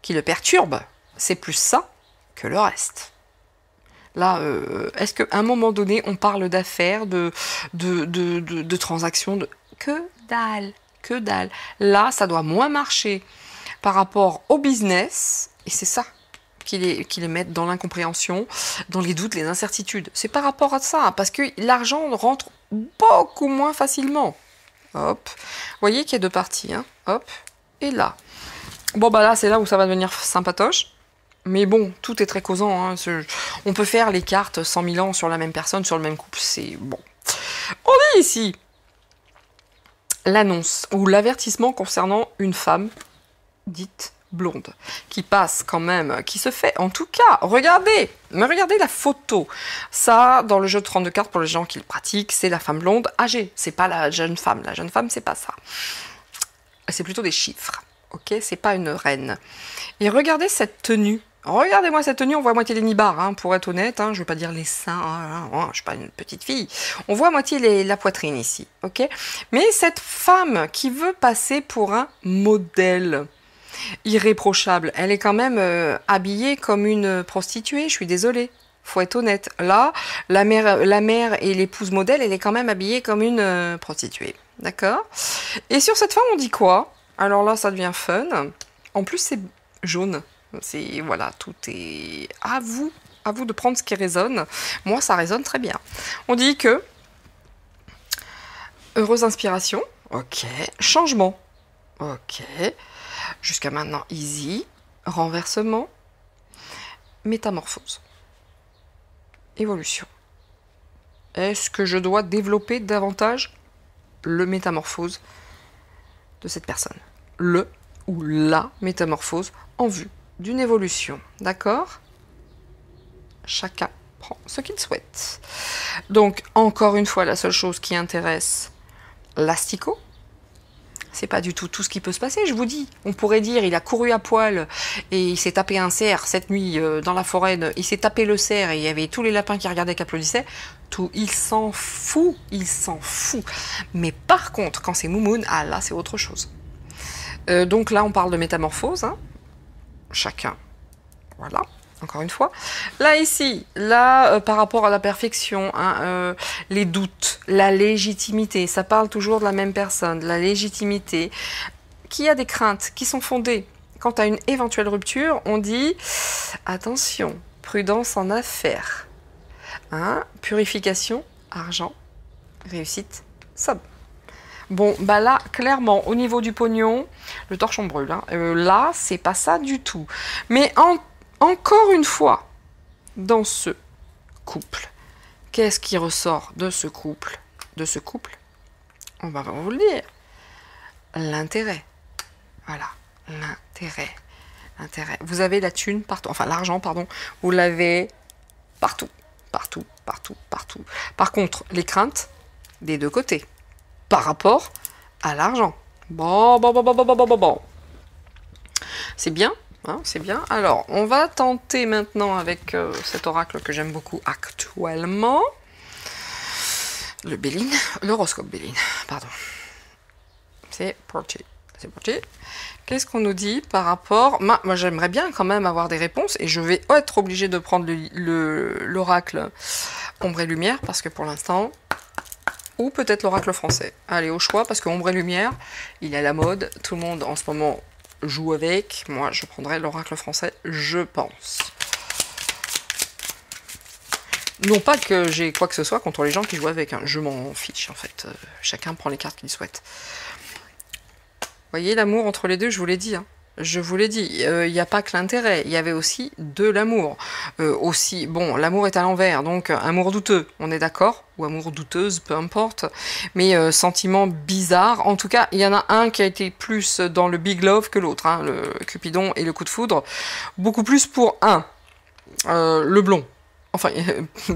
qui le perturbe, c'est plus ça que le reste. Là, est-ce qu'à un moment donné, on parle d'affaires, de transactions, que dalle. Là, ça doit moins marcher par rapport au business, et c'est ça qui les mettent dans l'incompréhension, dans les doutes, les incertitudes. C'est par rapport à ça, parce que l'argent rentre beaucoup moins facilement. Hop, vous voyez qu'il y a deux parties, hein. Hop, et là. Bon, bah là, c'est là où ça va devenir sympatoche. Mais bon, tout est très causant, hein. On peut faire les cartes 100 000 ans sur la même personne, sur le même couple, c'est bon. On dit ici l'annonce ou l'avertissement concernant une femme dite blonde, qui passe quand même, qui se fait, en tout cas, regardez la photo. Ça, dans le jeu de 32 cartes, pour les gens qui le pratiquent, c'est la femme blonde âgée, c'est pas la jeune femme c'est pas ça. C'est plutôt des chiffres, ok, c'est pas une reine. Et regardez cette tenue. Regardez-moi cette tenue, on voit à moitié les nibards, hein, pour être honnête, hein, je ne veux pas dire les seins, hein, je suis pas une petite fille. On voit à moitié la poitrine ici, ok. Mais cette femme qui veut passer pour un modèle irréprochable, elle est quand même habillée comme une prostituée, je suis désolée. Faut être honnête. Là, la mère et l'épouse modèle, elle est quand même habillée comme une prostituée, d'accord. Et sur cette femme, on dit quoi? Alors là, ça devient fun. En plus, c'est jaune. C'est voilà, tout est à vous de prendre ce qui résonne. Moi, ça résonne très bien. On dit que heureuse inspiration, ok. Changement, ok. Jusqu'à maintenant, easy. Renversement, métamorphose, évolution. Est-ce que je dois développer davantage le métamorphose de cette personne? Le ou la métamorphose en vue d'une évolution, d'accord? Chacun prend ce qu'il souhaite. Donc, encore une fois, la seule chose qui intéresse l'asticot, c'est pas du tout ce qui peut se passer, je vous dis. On pourrait dire, il a couru à poil et il s'est tapé un cerf cette nuit dans la forêt, il s'est tapé le cerf et il y avait tous les lapins qui regardaient, qui applaudissaient. Tout, il s'en fout, il s'en fout. Mais par contre, quand c'est moumoune, ah là, c'est autre chose. Donc là, on parle de métamorphose, hein. Chacun, voilà, encore une fois. Là, ici, là, par rapport à la perfection, hein, les doutes, la légitimité, ça parle toujours de la même personne, la légitimité, qui a des craintes, qui sont fondées. Quant à une éventuelle rupture, on dit, attention, prudence en affaires, hein, purification, argent, réussite, somme. Bon, bah là, clairement, au niveau du pognon, le torchon brûle. Hein. Là, c'est pas ça du tout. Mais encore une fois, dans ce couple, qu'est-ce qui ressort de ce couple? On va vous le dire. L'intérêt. Voilà, l'intérêt. Vous avez la thune partout, enfin l'argent, pardon, vous l'avez partout. Par contre, les craintes des deux côtés. Par rapport à l'argent. Bon. C'est bien, hein, c'est bien. Alors, on va tenter maintenant avec cet oracle que j'aime beaucoup actuellement. Le Béline, l'horoscope Béline, pardon. C'est parti. Qu'est-ce qu'on nous dit par rapport... Moi, j'aimerais bien quand même avoir des réponses et je vais être obligée de prendre l'oracle Ombre et Lumière parce que pour l'instant... Ou peut-être l'oracle français. Allez, au choix, parce que Ombre et Lumière, il est à la mode. Tout le monde, en ce moment, joue avec. Moi, je prendrai l'oracle français, je pense. Non pas que j'ai quoi que ce soit contre les gens qui jouent avec. Hein. Je m'en fiche, en fait. Chacun prend les cartes qu'il souhaite. Vous voyez, l'amour entre les deux, je vous l'ai dit. Hein. Je vous l'ai dit, il n'y a pas que l'intérêt, il y avait aussi de l'amour. Aussi, bon, l'amour est à l'envers, donc amour douteux, on est d'accord? Ou amour douteuse, peu importe. Mais sentiment bizarre. En tout cas, il y en a un qui a été plus dans le big love que l'autre, hein, le Cupidon et le coup de foudre. Beaucoup plus pour un, le blond. Enfin,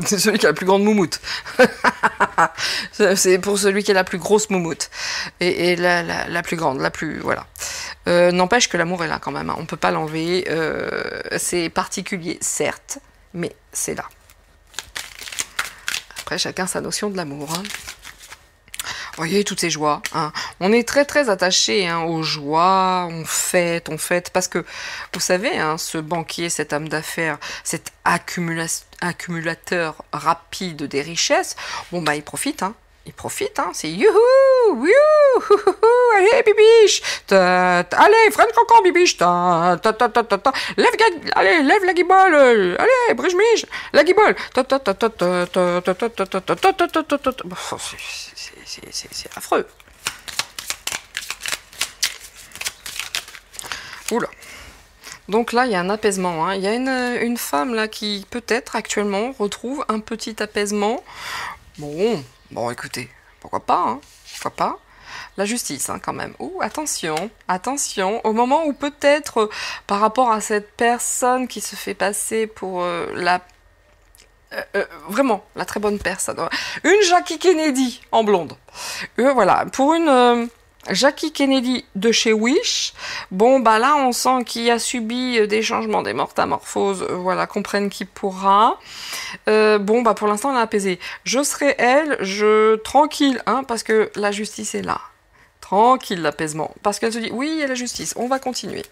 c'est celui qui a la plus grande moumoute. C'est pour celui qui a la plus grosse moumoute. Et la plus grande, la plus... Voilà. N'empêche que l'amour est là quand même. Hein. On ne peut pas l'enlever. C'est particulier, certes, mais c'est là. Après, chacun sa notion de l'amour. Hein. Vous voyez, toutes ces joies. Hein. On est très très attaché hein, aux joies, on fête, parce que, vous savez, hein, ce banquier, cette âme d'affaires, cet accumulateur rapide des richesses, bon bah il profite, hein, c'est youhou, allez, bibiche. Allez, French Cancan, bibiche. Allez, lève la guibole. Allez, brige-mige, la guibole. C'est affreux. Oula. Donc là, il y a un apaisement. Hein. Il y a une femme là qui peut-être actuellement retrouve un petit apaisement. Bon, écoutez, pourquoi pas, hein, pourquoi pas. La justice, hein, quand même. Ouh, attention, attention. Au moment où peut-être, par rapport à cette personne qui se fait passer pour vraiment, la très bonne personne. Une Jackie Kennedy en blonde. Voilà, pour une... Jackie Kennedy de chez Wish, bon bah là on sent qu'il a subi des changements, des métamorphoses, voilà, comprenne qui pourra. Bon bah pour l'instant elle a apaisé. Je serai elle, tranquille, hein, parce que la justice est là. Tranquille l'apaisement, parce qu'elle se dit oui il y a la justice, on va continuer.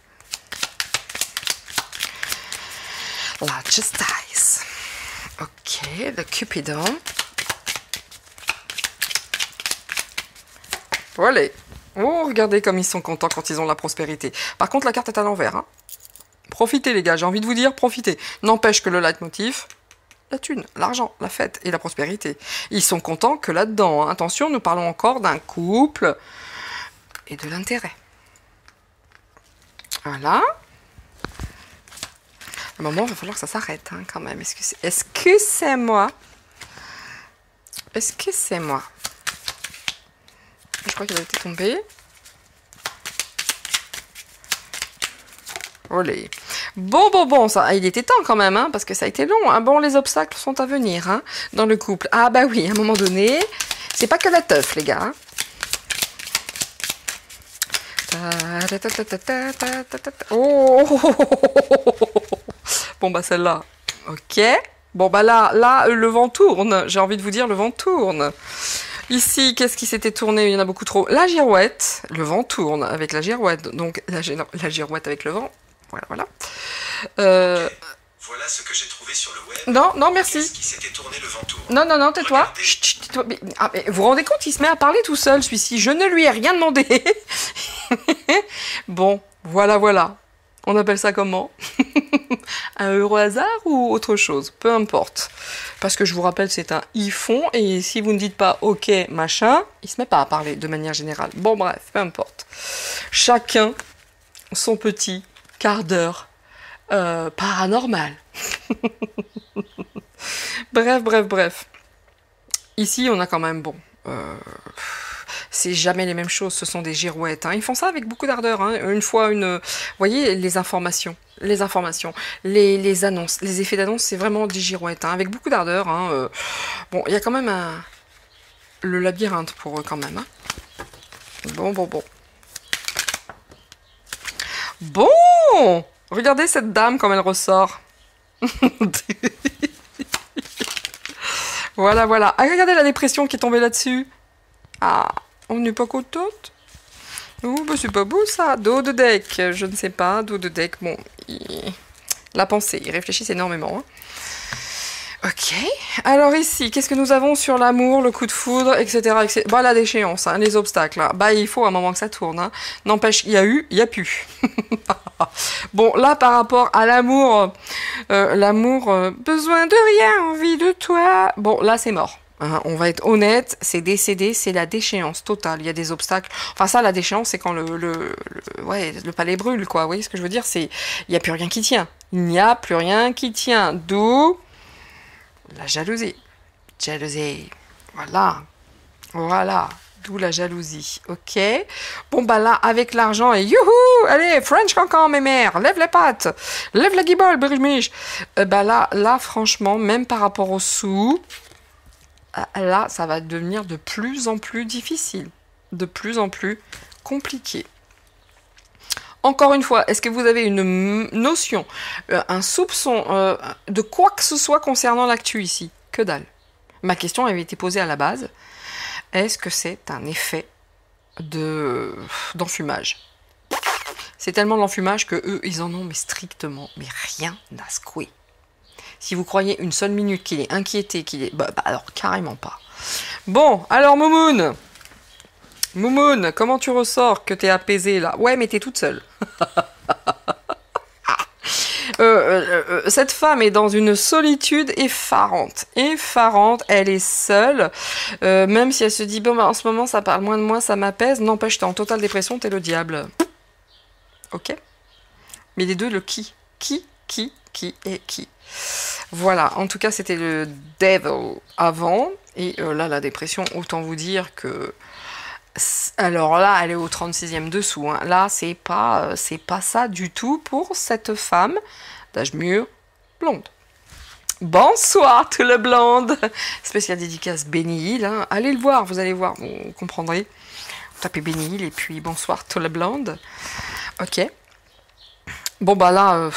La justice. Ok, le Cupidon. Voilà. Oh, regardez comme ils sont contents quand ils ont la prospérité. Par contre, la carte est à l'envers. Hein. Profitez, les gars, j'ai envie de vous dire, profitez. N'empêche que le leitmotiv, la thune, l'argent, la fête et la prospérité. Ils sont contents que là-dedans. Hein. Attention, nous parlons encore d'un couple et de l'intérêt. Voilà. À un moment, il va falloir que ça s'arrête, hein, quand même. Est-ce que c'est moi? Est-ce que c'est moi? Je crois qu'il a été tombé. Olé. Bon, ça, il était temps quand même, hein, parce que ça a été long. Hein. Bon, les obstacles sont à venir hein, dans le couple. Ah bah oui, à un moment donné, c'est pas que la teuf, les gars. Oh. Bon bah celle-là, ok. Bon bah là, le vent tourne. J'ai envie de vous dire, le vent tourne. Ici, qu'est-ce qui s'était tourné? Il y en a beaucoup trop. La girouette, le vent tourne avec la girouette. Donc, la girouette avec le vent. Voilà. Voilà ce que j'ai trouvé sur le web. Non, merci. Qu'est-ce qui s'était tourné, le vent tourne? Non, tais-toi. Tais-toi. Mais vous vous rendez compte, il se met à parler tout seul, celui-ci. Je ne lui ai rien demandé. Bon, voilà. On appelle ça comment? Un heureux hasard ou autre chose? Peu importe. Parce que je vous rappelle, c'est un ils-font, et si vous ne dites pas ok, machin, il se met pas à parler de manière générale. Bon, bref, peu importe. Chacun son petit quart d'heure paranormal. Bref. Ici, on a quand même, bon... c'est jamais les mêmes choses, ce sont des girouettes. Hein. Ils font ça avec beaucoup d'ardeur. Hein. Une fois, vous voyez, les informations, les annonces, les effets d'annonce, c'est vraiment des girouettes, hein, avec beaucoup d'ardeur. Hein. Bon, il y a quand même le labyrinthe pour eux quand même. Hein. Bon, regardez cette dame comme elle ressort. Voilà. Ah, regardez la dépression qui est tombée là-dessus. Ah, on n'est pas contente. Oh, bah c'est pas beau ça. Dos de deck, je ne sais pas. Dos de deck, bon. La pensée, ils réfléchissent énormément. Hein. Ok. Alors ici, qu'est-ce que nous avons sur l'amour, le coup de foudre, etc. Bah, la déchéance, hein, les obstacles. Hein. Bah, il faut un moment que ça tourne. Hein. N'empêche, il y a eu, il n'y a plus. Bon, là, par rapport à l'amour, besoin de rien, envie de toi. Bon, là, c'est mort. Hein, on va être honnête, c'est décédé, c'est la déchéance totale. Il y a des obstacles. Enfin, ça, la déchéance, c'est quand le palais brûle, quoi. Vous voyez ce que je veux dire? Il n'y a plus rien qui tient. Il n'y a plus rien qui tient. D'où la jalousie. Voilà. D'où la jalousie. Ok. Bon, bah là, avec l'argent, et youhou! Allez, French Cancan, mes mères, lève les pattes, lève la guibole, brige-mich. Bah là, franchement, même par rapport aux sous, là, ça va devenir de plus en plus difficile, de plus en plus compliqué. Encore une fois, est-ce que vous avez une notion, un soupçon de quoi que ce soit concernant l'actu ici? Que dalle. Ma question avait été posée à la base. Est-ce que c'est un effet d'enfumage? C'est tellement de l'enfumage que eux, ils en ont strictement rien à secouer. Si vous croyez une seule minute qu'il est inquiété, qu'il est... Bah alors carrément pas. Bon, alors Moumoun, Moumoun, comment tu ressors que t'es apaisée là? Ouais, mais t'es toute seule. Cette femme est dans une solitude effarante. Effarante, elle est seule. Même si elle se dit, bon, bah, en ce moment, ça parle moins de moi, ça m'apaise. N'empêche, t'es en totale dépression, t'es le diable. Ok? Mais les deux, le qui et qui. Voilà, en tout cas, c'était le devil avant. Et là, la dépression, autant vous dire que... Alors là, elle est au 36e dessous. Hein. Là, c'est pas ça du tout pour cette femme d'âge mûr, blonde. Bonsoir, tout le blonde. Spécial dédicace Benny Hill. Hein. Allez le voir, vous allez voir, vous comprendrez. Vous tapez Benny Hill et puis bonsoir, tout le blonde. Ok. Bon, bah là,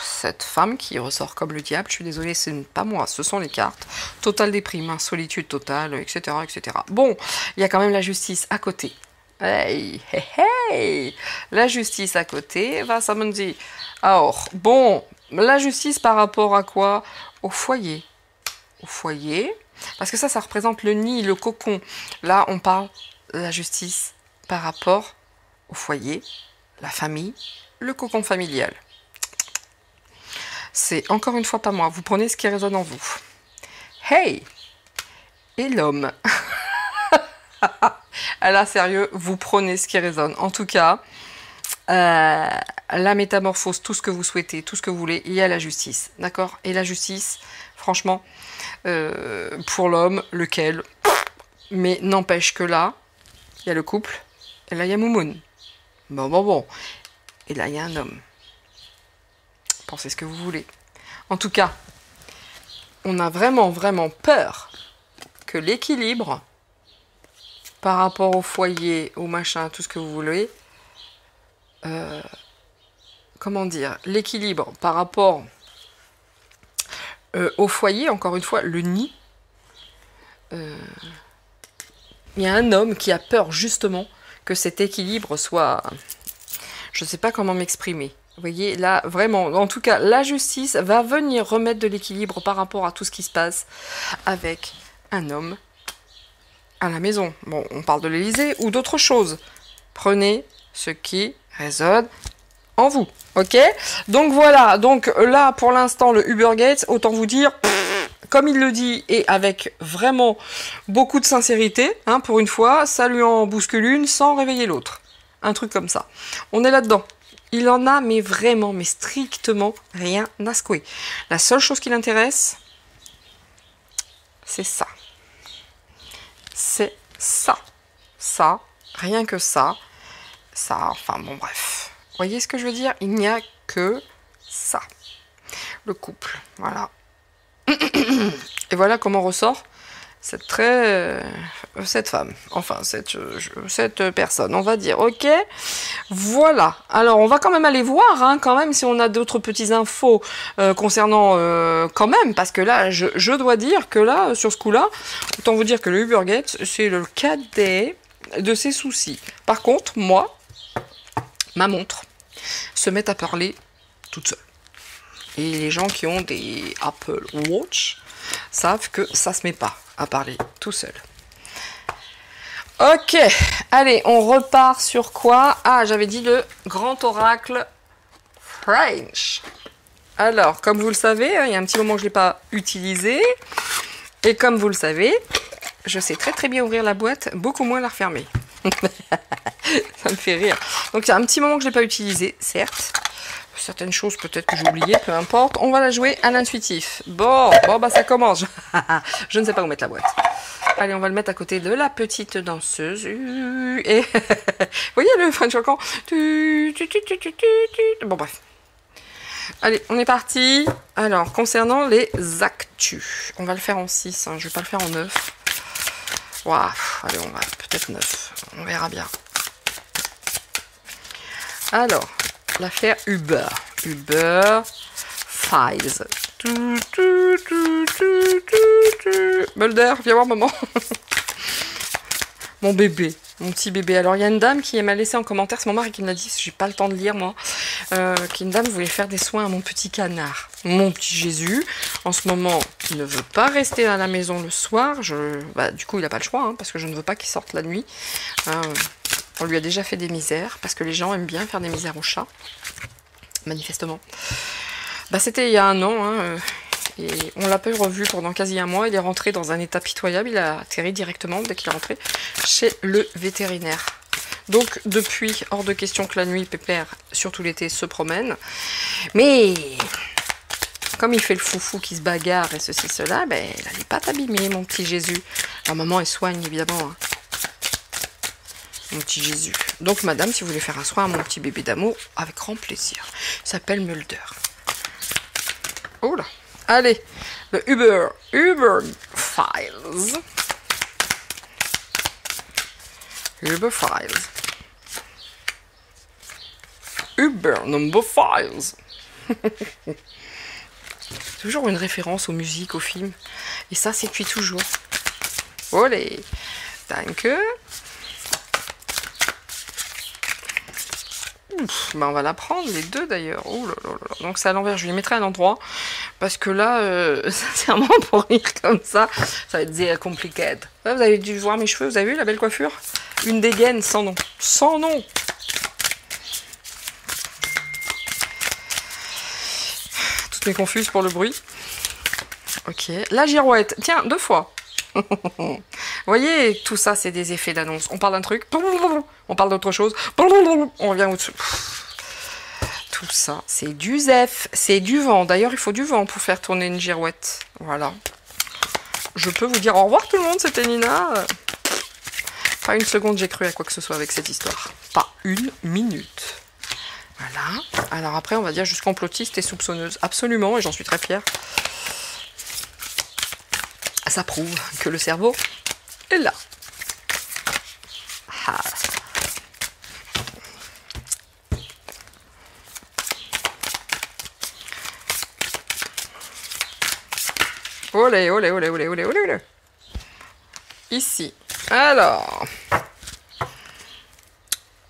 cette femme qui ressort comme le diable, je suis désolée, ce n'est pas moi, ce sont les cartes. Totale déprime, hein, solitude totale, etc., etc. Bon, il y a quand même la justice à côté. Hey, hey, hey. La justice à côté, va, ça me dit. Alors, bon, la justice par rapport à quoi? Au foyer. Au foyer, parce que ça représente le nid, le cocon. Là, on parle de la justice par rapport au foyer, la famille, le cocon familial. C'est encore une fois pas moi. Vous prenez ce qui résonne en vous. Hey! Et l'homme. Là, sérieux, vous prenez ce qui résonne. En tout cas, la métamorphose, tout ce que vous souhaitez, tout ce que vous voulez, il y a la justice. D'accord? Et la justice, franchement, pour l'homme, lequel? Mais n'empêche que là, il y a le couple, et là, il y a Moumoun. Bon. Et là, il y a un homme. Pensez ce que vous voulez. En tout cas, on a vraiment peur que l'équilibre par rapport au foyer, au machin, tout ce que vous voulez, comment dire, l'équilibre par rapport au foyer, encore une fois, le nid, il y a un homme qui a peur justement que cet équilibre soit... Je ne sais pas comment m'exprimer. Vous voyez, là, vraiment, en tout cas, la justice va venir remettre de l'équilibre par rapport à tout ce qui se passe avec un homme à la maison. Bon, on parle de l'Élysée ou d'autres choses. Prenez ce qui résonne en vous, ok? Donc voilà, donc là, pour l'instant, le Uber Gates, autant vous dire... Comme il le dit, et avec vraiment beaucoup de sincérité, hein, pour une fois, ça lui en bouscule une sans réveiller l'autre. Un truc comme ça. On est là-dedans. Il en a, mais vraiment, mais strictement rien à secouer. La seule chose qui l'intéresse, c'est ça. C'est ça. Ça, rien que ça. Ça, enfin bon, bref. Vous voyez ce que je veux dire? Il n'y a que ça. Le couple, voilà. Et voilà comment ressort cette femme, enfin cette personne, on va dire, ok. Voilà, alors on va quand même aller voir, hein, quand même, si on a d'autres petites infos concernant, quand même, parce que là, je dois dire que là, sur ce coup-là, autant vous dire que le Uber Gates, c'est le cadet de ses soucis. Par contre, moi, ma montre se met à parler toute seule. Et les gens qui ont des Apple Watch savent que ça se met pas à parler tout seul. Ok, allez, on repart sur quoi? Ah, j'avais dit le grand oracle French. Alors, comme vous le savez, il y a un petit moment que je ne l'ai pas utilisé. Et comme vous le savez, je sais très bien ouvrir la boîte, beaucoup moins la refermer. Ça me fait rire. Donc, il y a un petit moment que je ne l'ai pas utilisé, certes. Certaines choses peut-être que j'ai oubliées, peu importe. On va la jouer à l'intuitif. Bon, bah ça commence. Je ne sais pas où mettre la boîte. Allez, on va le mettre à côté de la petite danseuse. Et vous voyez le French encore. Bon, bref. Allez, on est parti. Alors, concernant les actus. On va le faire en 6, hein. Je ne vais pas le faire en 9. Waouh, allez, on va peut-être 9. On verra bien. Alors... L'affaire Uber. Uber Files. Mulder, viens voir maman. Mon bébé, mon petit bébé. Alors, il y a une dame qui m'a laissé en commentaire, c'est mon mari qui me l'a dit, j'ai pas le temps de lire, moi, qu'une dame voulait faire des soins à mon petit canard. Mon petit Jésus, en ce moment, il ne veut pas rester à la maison le soir. Du coup, il n'a pas le choix, hein, parce que je ne veux pas qu'il sorte la nuit. On lui a déjà fait des misères, parce que les gens aiment bien faire des misères aux chats, manifestement. C'était il y a 1 an, hein, et on l'a pas revu pendant quasi 1 mois. Il est rentré dans un état pitoyable, il a atterri directement, dès qu'il est rentré, chez le vétérinaire. Donc, depuis, hors de question que la nuit, Pépère, surtout l'été, se promène. Mais, comme il fait le foufou qui se bagarre et ceci, cela, il n'allait pas t'abîmer, mon petit Jésus. Alors, maman, elle soigne, évidemment, hein. Mon petit Jésus. Donc, madame, si vous voulez faire un soin à mon petit bébé d'amour, avec grand plaisir. Il s'appelle Mulder. Oh là. Allez, le Uber Files. Uber Files. Uber Number Files. Toujours une référence aux musiques, aux films. Et ça, c'est depuis toujours. Olé. Danke. On va la prendre, les deux d'ailleurs. Oh là là là. Donc c'est à l'envers, je lui mettrai à l'endroit. Parce que là, sincèrement, pour rire comme ça va être très compliqué. Vous avez dû voir mes cheveux, vous avez vu la belle coiffure? Une dégaine sans nom. Sans nom. Toutes mes confuses pour le bruit. Ok. La girouette. Tiens, 2 fois. Vous voyez, tout ça, c'est des effets d'annonce. On parle d'un truc, on parle d'autre chose, on revient au-dessus. Tout ça, c'est du zef, c'est du vent. D'ailleurs, il faut du vent pour faire tourner une girouette. Voilà. Je peux vous dire au revoir tout le monde, c'était Nina. Pas une seconde, j'ai cru à quoi que ce soit avec cette histoire. Pas 1 minute. Voilà. Alors après, on va dire juste complotiste et soupçonneuse. Absolument, et j'en suis très fière. Ça prouve que le cerveau est là. Ah. Olé, olé, olé, olé, olé, olé, olé. Ici. Alors,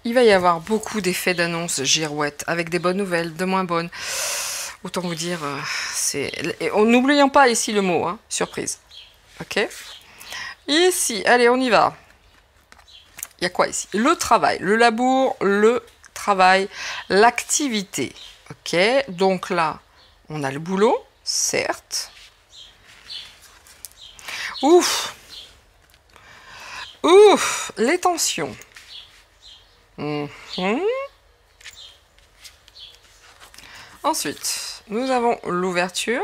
il va y avoir beaucoup d'effets d'annonce girouette, avec des bonnes nouvelles, de moins bonnes. Autant vous dire, c'est... N'oublions pas ici le mot, hein, surprise. Ok. Ici, allez, on y va. Il y a quoi ici? Le travail, le labour, le travail, l'activité. Ok. Donc là, on a le boulot, certes. Ouf. Ouf. Les tensions. Ensuite, nous avons l'ouverture,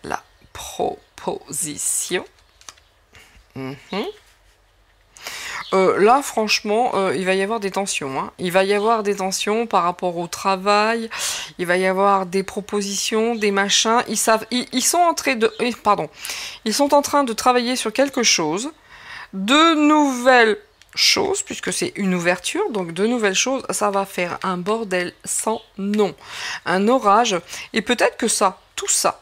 la proposition. Là, franchement, il va y avoir des tensions. Hein. Il va y avoir des tensions par rapport au travail. Il va y avoir des propositions, des machins. Ils sont en train de travailler sur quelque chose. De nouvelles choses, puisque c'est une ouverture, donc de nouvelles choses, ça va faire un bordel sans nom. Un orage. Et peut-être que ça, tout ça,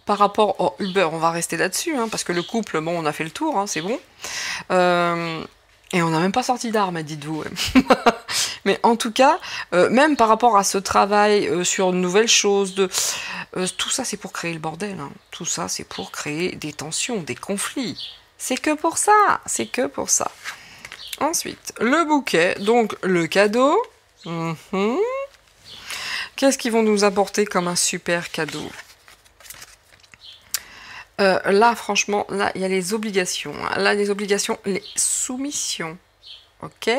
par rapport au Uber, on va rester là-dessus, hein, parce que le couple, bon, on a fait le tour, hein, c'est bon. Et on n'a même pas sorti d'armes, dites-vous. Mais en tout cas, même par rapport à ce travail sur de nouvelles choses, tout ça, c'est pour créer le bordel. Hein. Tout ça, c'est pour créer des tensions, des conflits. C'est que pour ça, c'est que pour ça. Ensuite, le bouquet, donc le cadeau. Qu'est-ce qu'ils vont nous apporter comme un super cadeau? Là, franchement, là, il y a les obligations. Hein. Là, les obligations, les soumissions. Ok?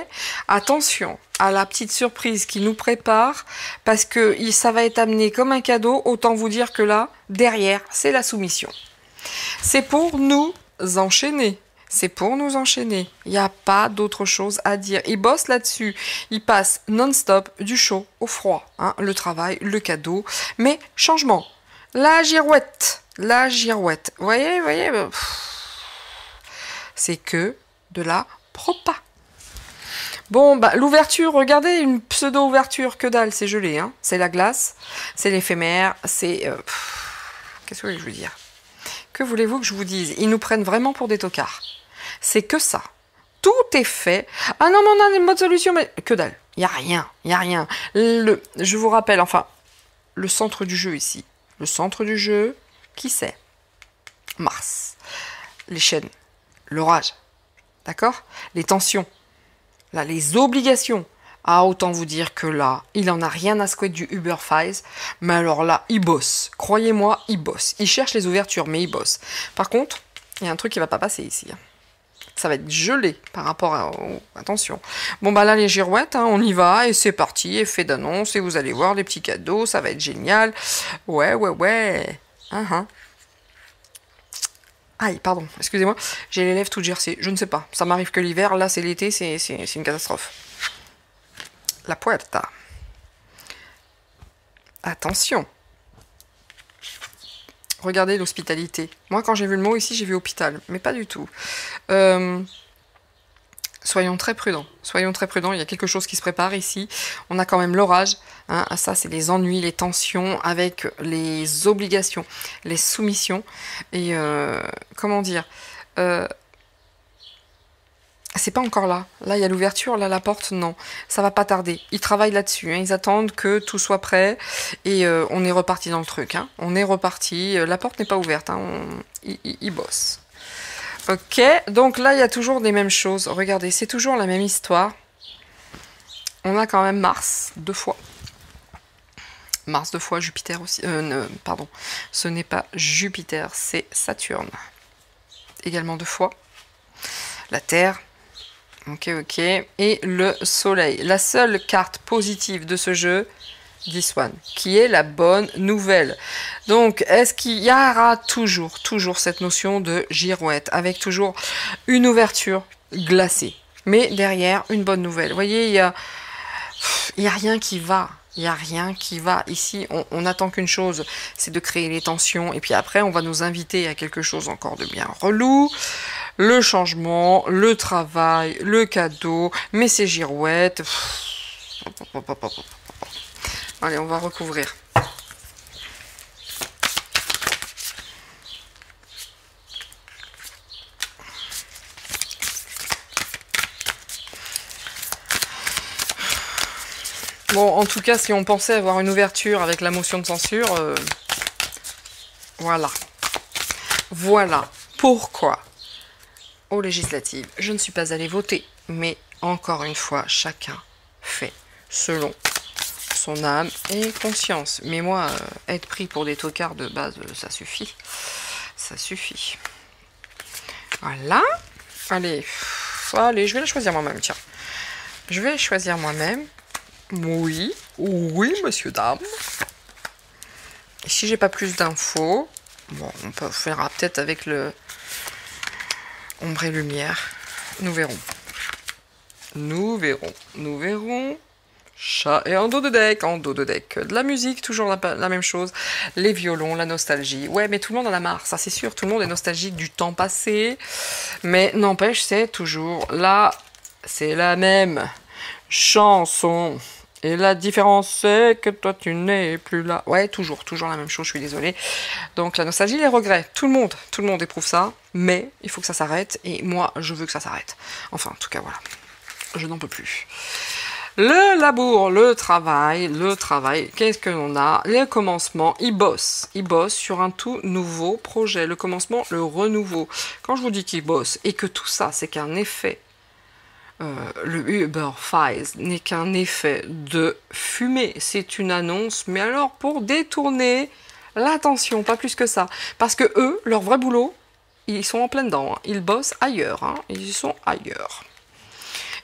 Attention à la petite surprise qui nous prépare, parce que ça va être amené comme un cadeau. Autant vous dire que là, derrière, c'est la soumission. C'est pour nous enchaîner. C'est pour nous enchaîner. Il n'y a pas d'autre chose à dire. Ils bossent là-dessus. Ils passent non-stop du chaud au froid. Hein, le travail, le cadeau. Mais changement. La girouette. La girouette. Vous voyez, c'est que de la propa. Bon, l'ouverture, regardez, une pseudo-ouverture, que dalle, c'est gelé. Hein. C'est la glace, c'est l'éphémère, c'est... Qu'est-ce que je veux dire? Que voulez-vous que je vous dise? Ils nous prennent vraiment pour des tocards. C'est que ça. tout est fait. Ah non, mais on a une bonne solution, mais que dalle. Il n'y a rien, il n'y a rien. Je vous rappelle, enfin, le centre du jeu ici. Le centre du jeu, qui c'est? Mars. Les chaînes, l'orage, d'accord? Les tensions, là, les obligations. Ah, autant vous dire que là, il en a rien à secouer du Uber Files, mais alors là, il bosse. Croyez-moi, il bosse. Il cherche les ouvertures, mais il bosse. Par contre, il y a un truc qui va pas passer ici. Ça va être gelé par rapport à... Oh, attention. Bon, bah là, les girouettes, hein, on y va, et c'est parti, effet d'annonce, et vous allez voir les petits cadeaux, ça va être génial. Ouais, ouais, ouais. Aïe, pardon, excusez-moi, j'ai les lèvres toutes gercées, je ne sais pas, ça m'arrive que l'hiver, là c'est l'été, c'est une catastrophe. La puerta. Attention. Regardez l'hospitalité. Moi quand j'ai vu le mot ici, j'ai vu hôpital, mais pas du tout. Soyons très prudents, il y a quelque chose qui se prépare ici. On a quand même l'orage, hein. Ça c'est les ennuis, les tensions avec les obligations, les soumissions. Et comment dire, c'est pas encore là. Là il y a l'ouverture, là la porte, non. Ça va pas tarder. Ils travaillent là-dessus, hein. Ils attendent que tout soit prêt et on est reparti dans le truc. Hein. On est reparti, la porte n'est pas ouverte, hein. Ils bossent. Ok, donc là, il y a toujours les mêmes choses. Regardez, c'est toujours la même histoire. On a quand même Mars, 2 fois. Mars 2 fois, Jupiter aussi. Pardon, ce n'est pas Jupiter, c'est Saturne. Également 2 fois. La Terre. Ok, ok. Et le Soleil. La seule carte positive de ce jeu... This one, qui est la bonne nouvelle. Donc, est-ce qu'il y aura toujours cette notion de girouette, avec toujours une ouverture glacée, mais derrière, une bonne nouvelle. Vous voyez, il y a rien qui va. Il n'y a rien qui va. Ici, on n'attend qu'une chose, c'est de créer les tensions, et puis après, on va nous inviter à quelque chose encore de bien relou. Le changement, le travail, le cadeau, mais ces girouettes... Allez, on va recouvrir. Bon, en tout cas, si on pensait avoir une ouverture avec la motion de censure, voilà. Voilà. Pourquoi, aux législatives, je ne suis pas allée voter, mais encore une fois, chacun fait selon son âme et conscience. Mais moi, être pris pour des tocards de base, ça suffit. Ça suffit. Voilà. Allez. Allez, je vais la choisir moi-même, tiens. Je vais choisir moi-même. Oui. Oui, monsieur, dame. Et si j'ai pas plus d'infos, bon, on peut faire peut-être avec le ombre et lumière. Nous verrons. Nous verrons. Nous verrons. Chat et en dos de deck, de la musique, toujours la même chose, les violons, la nostalgie. Ouais, mais tout le monde en a marre, ça c'est sûr, tout le monde est nostalgique du temps passé, mais n'empêche, c'est toujours là, c'est la même chanson. Et la différence, c'est que toi, tu n'es plus là. Ouais, toujours la même chose, je suis désolée. Donc, la nostalgie, les regrets, tout le monde éprouve ça, mais il faut que ça s'arrête, et moi, je veux que ça s'arrête. Enfin, en tout cas, voilà, je n'en peux plus. Le labour, le travail, qu'est-ce que l'on a? Le commencement, il bosse sur un tout nouveau projet. Le commencement, le renouveau. Quand je vous dis qu'il bosse et que tout ça, c'est qu'un effet, le Uber Files n'est qu'un effet de fumée. C'est une annonce, mais alors pour détourner l'attention, pas plus que ça. Parce que eux, leur vrai boulot, ils sont en plein dedans. Hein. Ils bossent ailleurs. Hein. Ils sont ailleurs.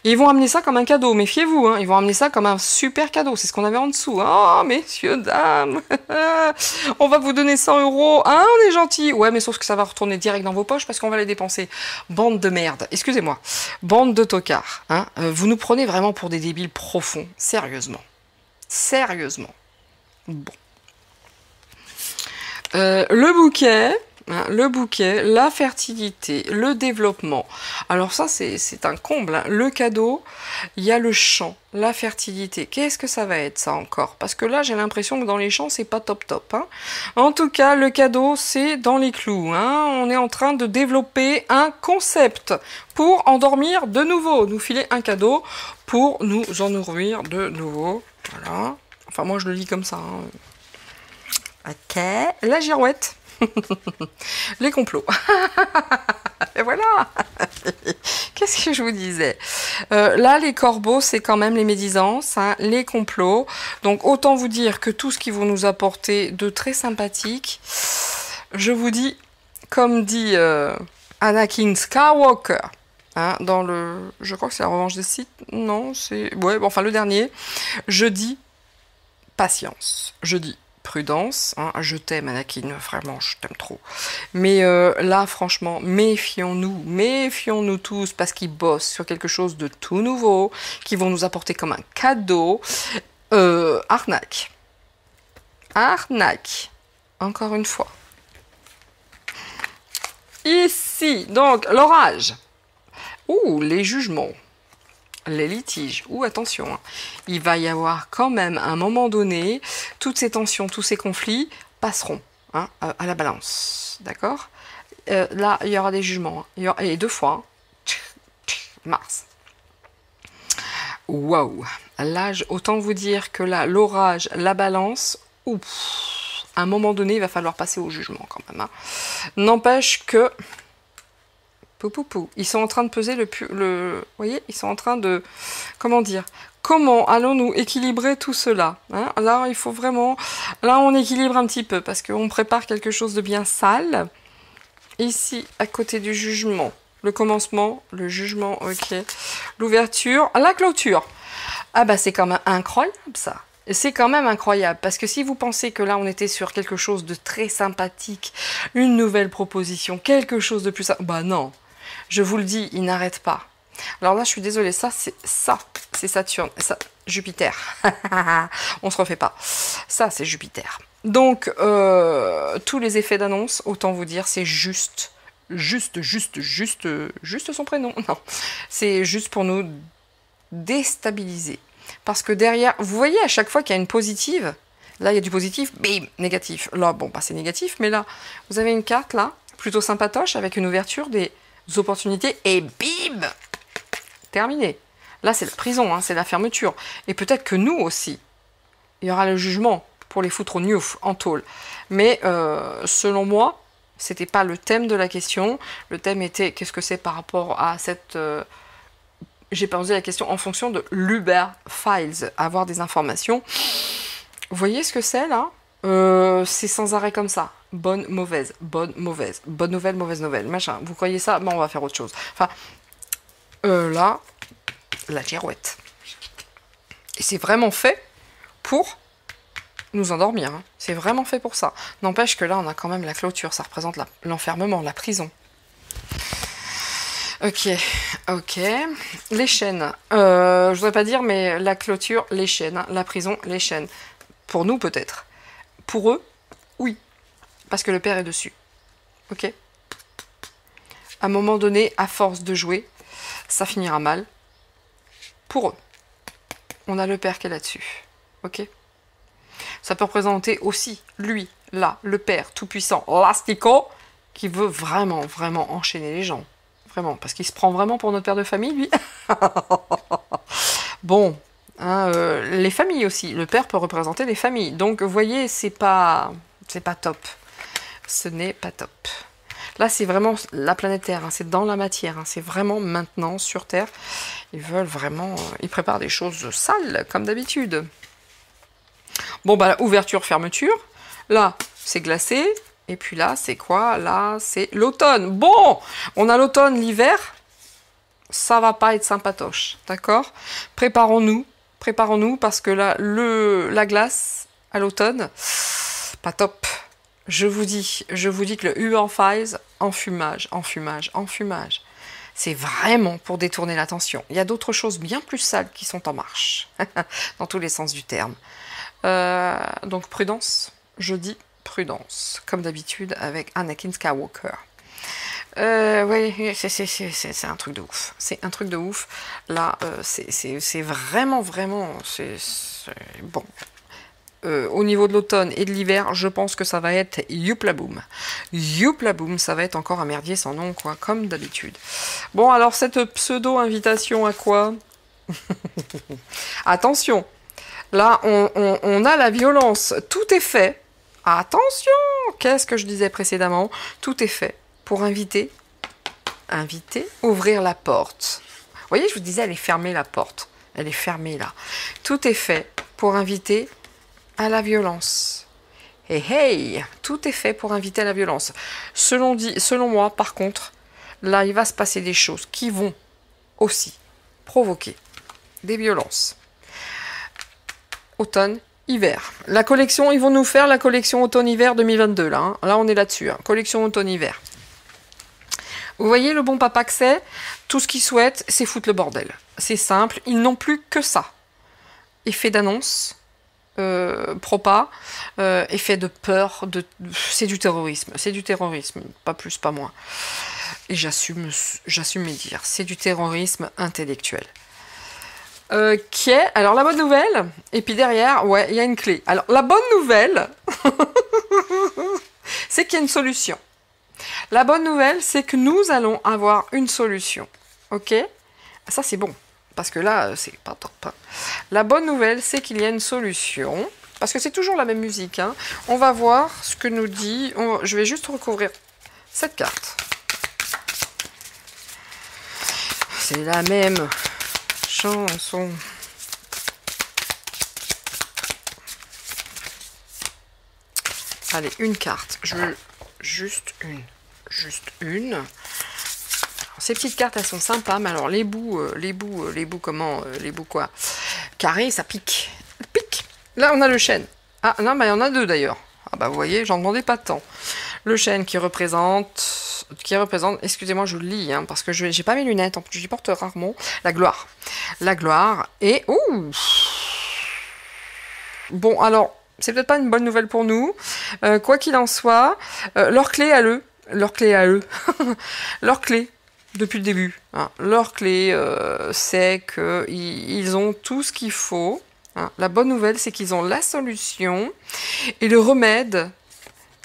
Ils vont amener ça comme un cadeau, méfiez-vous, hein, ils vont amener ça comme un super cadeau, c'est ce qu'on avait en dessous. Oh, messieurs, dames, on va vous donner 100 €, hein, on est gentil. Ouais, mais sauf que ça va retourner direct dans vos poches parce qu'on va les dépenser. Bande de merde, excusez-moi, bande de tocards, hein, vous nous prenez vraiment pour des débiles profonds, sérieusement. Sérieusement. Bon. Le bouquet... hein, le bouquet, la fertilité, le développement. Alors ça, c'est un comble. Hein. Le cadeau, il y a le champ, la fertilité. Qu'est-ce que ça va être, ça, encore? Parce que là, j'ai l'impression que dans les champs, c'est pas top top. Hein. En tout cas, le cadeau, c'est dans les clous. Hein. On est en train de développer un concept pour endormir de nouveau. Nous filer un cadeau pour nous en nourrir de nouveau. Voilà. Enfin, moi, je le lis comme ça. Hein. Ok. La girouette. Les complots. Et voilà. Qu'est-ce que je vous disais? Là, les corbeaux, c'est quand même les médisances, hein, les complots. Donc, autant vous dire que tout ce qu'ils vont nous apporter de très sympathique, je vous dis, comme dit Anakin Skywalker, hein, dans le... Je crois que c'est la revanche des Sith. Non, c'est... Ouais, bon, enfin, le dernier. Je dis patience. Je dis prudence, hein, je t'aime Anakin, vraiment je t'aime trop. Mais là franchement, méfions-nous tous parce qu'ils bossent sur quelque chose de tout nouveau, qui vont nous apporter comme un cadeau. Arnaque. Arnaque. Encore une fois. Ici, donc l'orage. Ouh, les jugements. Les litiges, ou attention, hein, il va y avoir quand même à un moment donné, toutes ces tensions, tous ces conflits passeront hein, à la balance, d'accord? Là, il y aura des jugements, hein, et 2 fois, hein. Mars. Waouh! Là, autant vous dire que là, l'orage, la balance, ouf, à un moment donné, il va falloir passer au jugement quand même. Hein. N'empêche que... Ils sont en train de peser vous voyez, ils sont en train de... Comment dire? Comment allons-nous équilibrer tout cela hein? Là, il faut vraiment... Là, on équilibre un petit peu parce qu'on prépare quelque chose de bien sale. Ici, à côté du jugement. Le commencement, le jugement, ok. L'ouverture, la clôture. Ah bah, c'est quand même incroyable, ça. C'est quand même incroyable, parce que si vous pensez que là, on était sur quelque chose de très sympathique, une nouvelle proposition, quelque chose de plus... Bah non, je vous le dis, il n'arrête pas. Alors là, je suis désolée, ça, c'est Saturne, ça, Jupiter. On se refait pas. Ça, c'est Jupiter. Donc, tous les effets d'annonce, autant vous dire, c'est juste son prénom. Non, c'est juste pour nous déstabiliser. Parce que derrière, vous voyez à chaque fois qu'il y a une positive, là il y a du positif, bim, négatif. Là, bon, bah c'est négatif, mais là, vous avez une carte là, plutôt sympatoche, avec une ouverture, des opportunités, et bim, terminé. Là, c'est la prison, hein, c'est la fermeture. Et peut-être que nous aussi, il y aura le jugement pour les foutre au newf, en tôle. Mais selon moi, c'était pas le thème de la question. Le thème était, qu'est-ce que c'est par rapport à cette... J'ai posé la question en fonction de l'Uber Files, avoir des informations. Vous voyez ce que c'est là? C'est sans arrêt comme ça. Bonne, mauvaise, bonne, mauvaise, bonne nouvelle, mauvaise nouvelle, machin. Vous croyez ça? Bon, on va faire autre chose. Enfin, là, la girouette. Et c'est vraiment fait pour nous endormir. Hein. C'est vraiment fait pour ça. N'empêche que là, on a quand même la clôture. Ça représente l'enfermement, la prison. Ok. Les chaînes. Je voudrais pas dire, mais la clôture, les chaînes. Hein. La prison, les chaînes. Pour nous, peut-être. Pour eux, oui. Parce que le père est dessus. Ok. À un moment donné, à force de jouer, ça finira mal. Pour eux. On a le père qui est là-dessus. Ok. Ça peut représenter aussi, lui, là, le père tout-puissant, l'astico, qui veut vraiment, vraiment enchaîner les gens. Vraiment, parce qu'il se prend vraiment pour notre père de famille, lui. Bon, hein, les familles aussi. Le père peut représenter les familles. Donc, vous voyez, c'est pas top. Ce n'est pas top. Là, c'est vraiment la planète Terre. Hein, c'est dans la matière. Hein, c'est vraiment maintenant sur Terre. Ils veulent vraiment... ils préparent des choses sales, comme d'habitude. Bon, bah, ouverture, fermeture. Là, c'est glacé. Et puis là, c'est quoi? Là, c'est l'automne. Bon, on a l'automne, l'hiver. Ça va pas être sympatoche, d'accord? Préparons-nous parce que là, la glace à l'automne, pas top. Je vous dis que le Uber Files, enfumage. C'est vraiment pour détourner l'attention. Il y a d'autres choses bien plus sales qui sont en marche, dans tous les sens du terme. Donc prudence, je dis prudence, comme d'habitude avec Anakin Skywalker. Oui, c'est un truc de ouf. C'est un truc de ouf. Là, c'est vraiment, c'est bon. Au niveau de l'automne et de l'hiver, je pense que ça va être youplaboum. Youplaboum, ça va être encore un merdier sans nom, quoi, comme d'habitude. Bon, alors cette pseudo-invitation à quoi? Attention, là, on a la violence. Tout est fait. Attention, qu'est-ce que je disais précédemment? Tout est fait pour inviter, ouvrir la porte. Vous voyez, je vous disais, elle est fermée, la porte. Elle est fermée, là. Tout est fait pour inviter à la violence. Et hey, tout est fait pour inviter à la violence. Selon moi, par contre, là, il va se passer des choses qui vont aussi provoquer des violences. Automne, hiver. La collection, ils vont nous faire la collection automne-hiver 2022, là. Hein. Là, on est là-dessus. Hein. Collection automne-hiver. Vous voyez le bon papa que c'est? Tout ce qu'ils souhaitent, c'est foutre le bordel. C'est simple, ils n'ont plus que ça. Effet d'annonce, propas, effet de peur, c'est du terrorisme, pas plus, pas moins. Et j'assume mes dires, c'est du terrorisme intellectuel. Qui est, alors la bonne nouvelle, et puis derrière, ouais, il y a une clé. Alors la bonne nouvelle, c'est qu'il y a une solution. La bonne nouvelle, c'est que nous allons avoir une solution, ok? Ça c'est bon. Parce que là, c'est pas top. Hein. La bonne nouvelle, c'est qu'il y a une solution. Parce que c'est toujours la même musique. Hein. On va voir ce que nous dit... Je vais juste recouvrir cette carte. C'est la même chanson. Allez, une carte. Je veux juste une. Juste une. Ces petites cartes, elles sont sympas, mais alors les bouts quoi? Carré, ça pique. Pique. Là, on a le chêne. Ah, non, mais il y en a deux d'ailleurs. Ah bah, vous voyez, j'en demandais pas tant. Le chêne qui représente, excusez-moi, je le lis, hein, parce que j'ai pas mes lunettes, en plus, j'y porte rarement. La gloire. La gloire. Et, ouh! Bon, alors, c'est peut-être pas une bonne nouvelle pour nous. Quoi qu'il en soit, leur clé à eux, leur clé, depuis le début. Hein. Leur clé, c'est qu'ils ont tout ce qu'il faut. Hein. La bonne nouvelle, c'est qu'ils ont la solution et le remède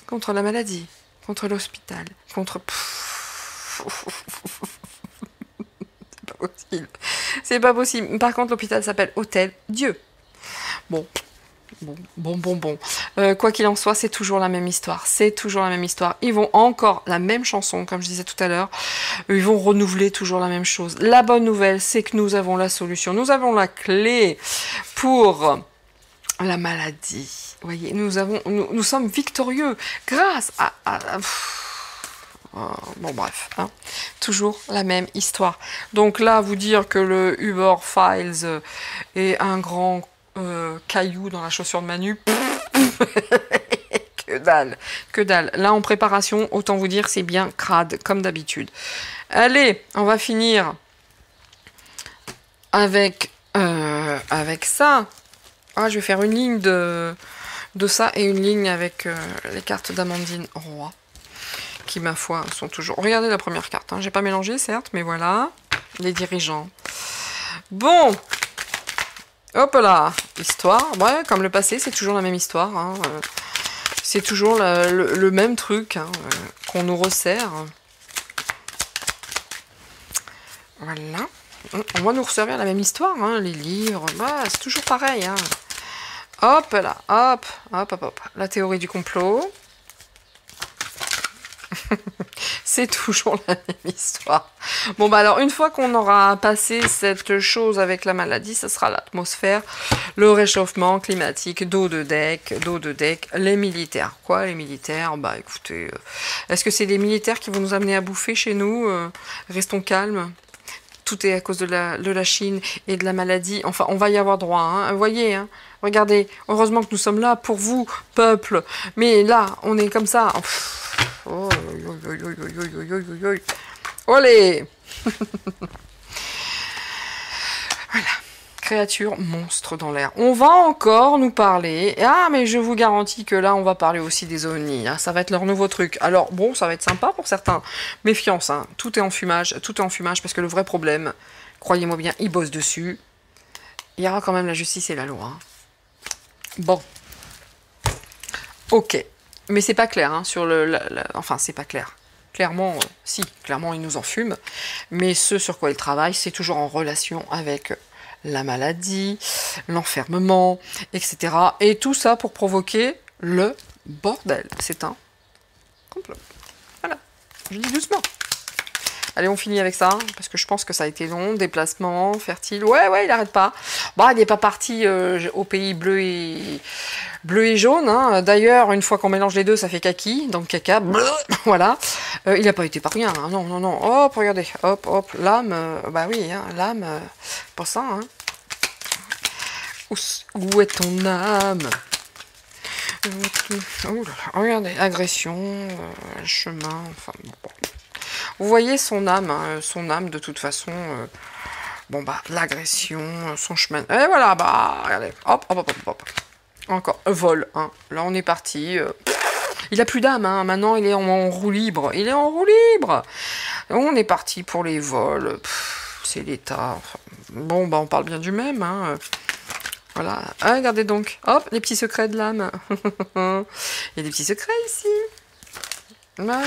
contre la maladie, contre l'hôpital, contre... C'est pas possible. C'est pas possible. Par contre, l'hôpital s'appelle Hôtel Dieu. Bon. Quoi qu'il en soit, c'est toujours la même histoire. C'est toujours la même histoire. Ils vont encore la même chanson, comme je disais tout à l'heure. Ils vont renouveler toujours la même chose. La bonne nouvelle, c'est que nous avons la solution. Nous avons la clé pour la maladie. Vous voyez, nous sommes victorieux grâce à bon bref, hein. Toujours la même histoire. Donc là, vous dire que le Uber Files est un grand caillou dans la chaussure de Manu, que dalle, que dalle. Là en préparation, autant vous dire, c'est bien crade, comme d'habitude. Allez, on va finir avec ça. Ah, je vais faire une ligne de ça et une ligne avec les cartes d'Amandine Roy, qui, ma foi, sont toujours... Regardez la première carte, hein. J'ai pas mélangé, certes, mais voilà, les dirigeants. Bon, hop là, histoire. Ouais, comme le passé, c'est toujours la même histoire. Hein. C'est toujours le même truc, hein, qu'on nous resserre. Voilà. On va nous resservir la même histoire, hein, les livres. Bah, c'est toujours pareil. Hein. Hop là, hop. La théorie du complot. C'est toujours la même histoire. Bon, bah alors, une fois qu'on aura passé cette chose avec la maladie, ce sera l'atmosphère, le réchauffement climatique, dos de deck, les militaires. Quoi, les militaires? Bah, écoutez, est-ce que c'est les militaires qui vont nous amener à bouffer chez nous? Restons calmes. Tout est à cause de la Chine et de la maladie. Enfin, on va y avoir droit, hein. Vous voyez, hein. Regardez, heureusement que nous sommes là pour vous, peuple. Mais là, on est comme ça. Oh, Olé. Voilà. créature monstre dans l'air. On va encore nous parler. Ah, mais je vous garantis que là, on va parler aussi des ovnis. Hein. Ça va être leur nouveau truc. Alors, bon, ça va être sympa pour certains. Méfiance, hein. Tout est en fumage parce que le vrai problème, croyez-moi bien, ils bossent dessus. Il y aura quand même la justice et la loi. Hein. Bon. Ok. Mais c'est pas clair, hein, sur enfin, c'est pas clair. Clairement, si, clairement, ils nous en fument. Mais ce sur quoi ils travaillent, c'est toujours en relation avec la maladie, l'enfermement, etc. Et tout ça pour provoquer le bordel. C'est un complot. Voilà, je dis doucement. Allez, on finit avec ça, parce que je pense que ça a été long. Déplacement, fertile. Ouais, il n'arrête pas. Bon, il n'est pas parti au pays bleu et jaune. Hein. D'ailleurs, une fois qu'on mélange les deux, ça fait kaki. Donc caca, bleu, voilà. Il n'a pas été par rien. Hein. Non. Hop, regardez. Hop. L'âme, bah oui, hein, l'âme, pas ça. Hein. Où est ton âme? Oh là là, regardez, agression, chemin, enfin bon. Vous voyez son âme, hein, de toute façon, bon bah, l'agression, son chemin, et voilà, bah, regardez, hop. Encore, vol, hein. Là on est parti, il a plus d'âme, hein. Maintenant il est en roue libre, on est parti pour les vols, c'est l'État, enfin, bon bah on parle bien du même, hein. Voilà, ah, regardez donc, hop, les petits secrets de l'âme, il y a des petits secrets ici, voilà.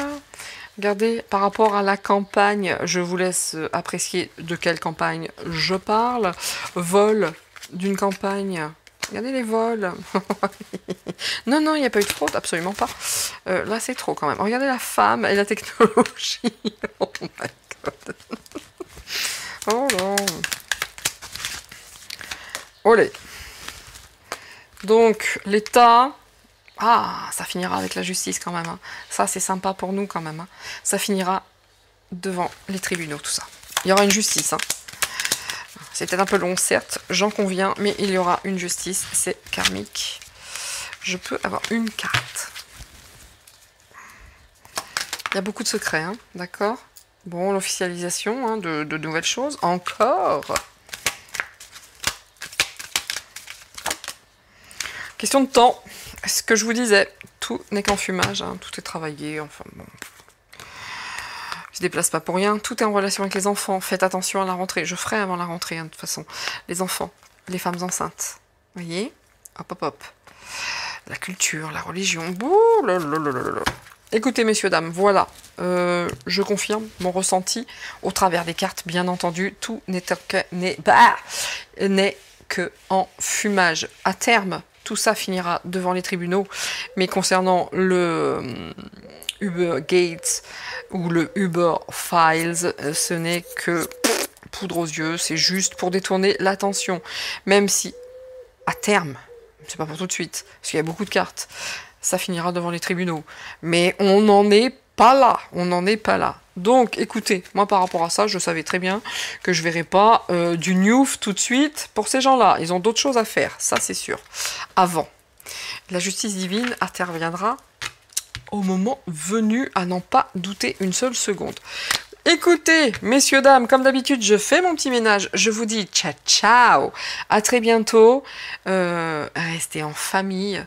Regardez, par rapport à la campagne, je vous laisse apprécier de quelle campagne je parle. Vol d'une campagne. Regardez les vols. Non, il n'y a pas eu de fraude, absolument pas. Là, c'est trop quand même. Regardez la femme et la technologie. Oh my god. Oh non. Olé. Donc, l'État... Ah, ça finira avec la justice quand même. Hein. Ça, c'est sympa pour nous quand même. Hein. Ça finira devant les tribunaux, tout ça. Il y aura une justice. Hein. C'est peut-être un peu long, certes, j'en conviens, mais il y aura une justice. C'est karmique. Je peux avoir une carte. Il y a beaucoup de secrets, hein, d'accord? Bon, l'officialisation hein, de nouvelles choses. Encore. Question de temps. Ce que je vous disais, tout n'est qu'enfumage, hein, tout est travaillé, enfin bon. Je déplace pas pour rien, tout est en relation avec les enfants. Faites attention à la rentrée, je ferai avant la rentrée, hein, de toute façon. Les enfants, les femmes enceintes, vous voyez? Hop. La culture, la religion, bouh, lalalala. Écoutez, messieurs, dames, voilà, je confirme mon ressenti au travers des cartes, bien entendu, tout n'est que en fumage. À terme, tout ça finira devant les tribunaux, mais concernant le Uber Gates ou le Uber Files, ce n'est que poudre aux yeux, c'est juste pour détourner l'attention, même si, à terme, c'est pas pour tout de suite, parce qu'il y a beaucoup de cartes, ça finira devant les tribunaux, mais on n'en est pas là, Donc, écoutez, moi par rapport à ça, je savais très bien que je verrais pas du newf tout de suite pour ces gens-là. Ils ont d'autres choses à faire, ça c'est sûr. Avant, la justice divine interviendra au moment venu, à n'en pas douter une seule seconde. Écoutez, messieurs, dames, comme d'habitude, je fais mon petit ménage. Je vous dis ciao, à très bientôt. Restez en famille.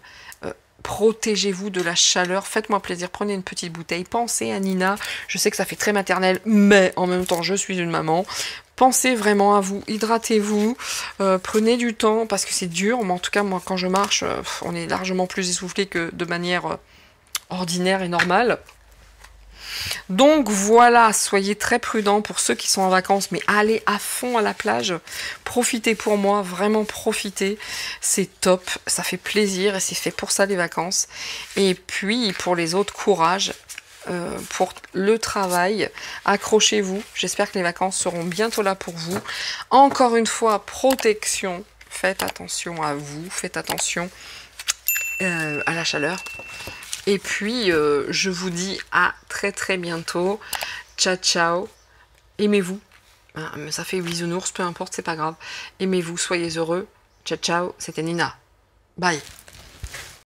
Protégez-vous de la chaleur, faites-moi plaisir, prenez une petite bouteille, pensez à Nina, je sais que ça fait très maternel, mais en même temps je suis une maman, pensez vraiment à vous, hydratez-vous, prenez du temps, parce que c'est dur, mais en tout cas moi quand je marche, on est largement plus essoufflé que de manière ordinaire et normale. Donc voilà, soyez très prudents pour ceux qui sont en vacances, mais allez à fond à la plage, profitez pour moi, vraiment profitez, c'est top, ça fait plaisir et c'est fait pour ça les vacances. Et puis pour les autres, courage, pour le travail, accrochez-vous, j'espère que les vacances seront bientôt là pour vous. Encore une fois, protection, faites attention à vous, faites attention à la chaleur. Et puis, je vous dis à très très bientôt. Ciao. Aimez-vous. Ça fait bisounours, peu importe, c'est pas grave. Aimez-vous, soyez heureux. Ciao. C'était Nina. Bye.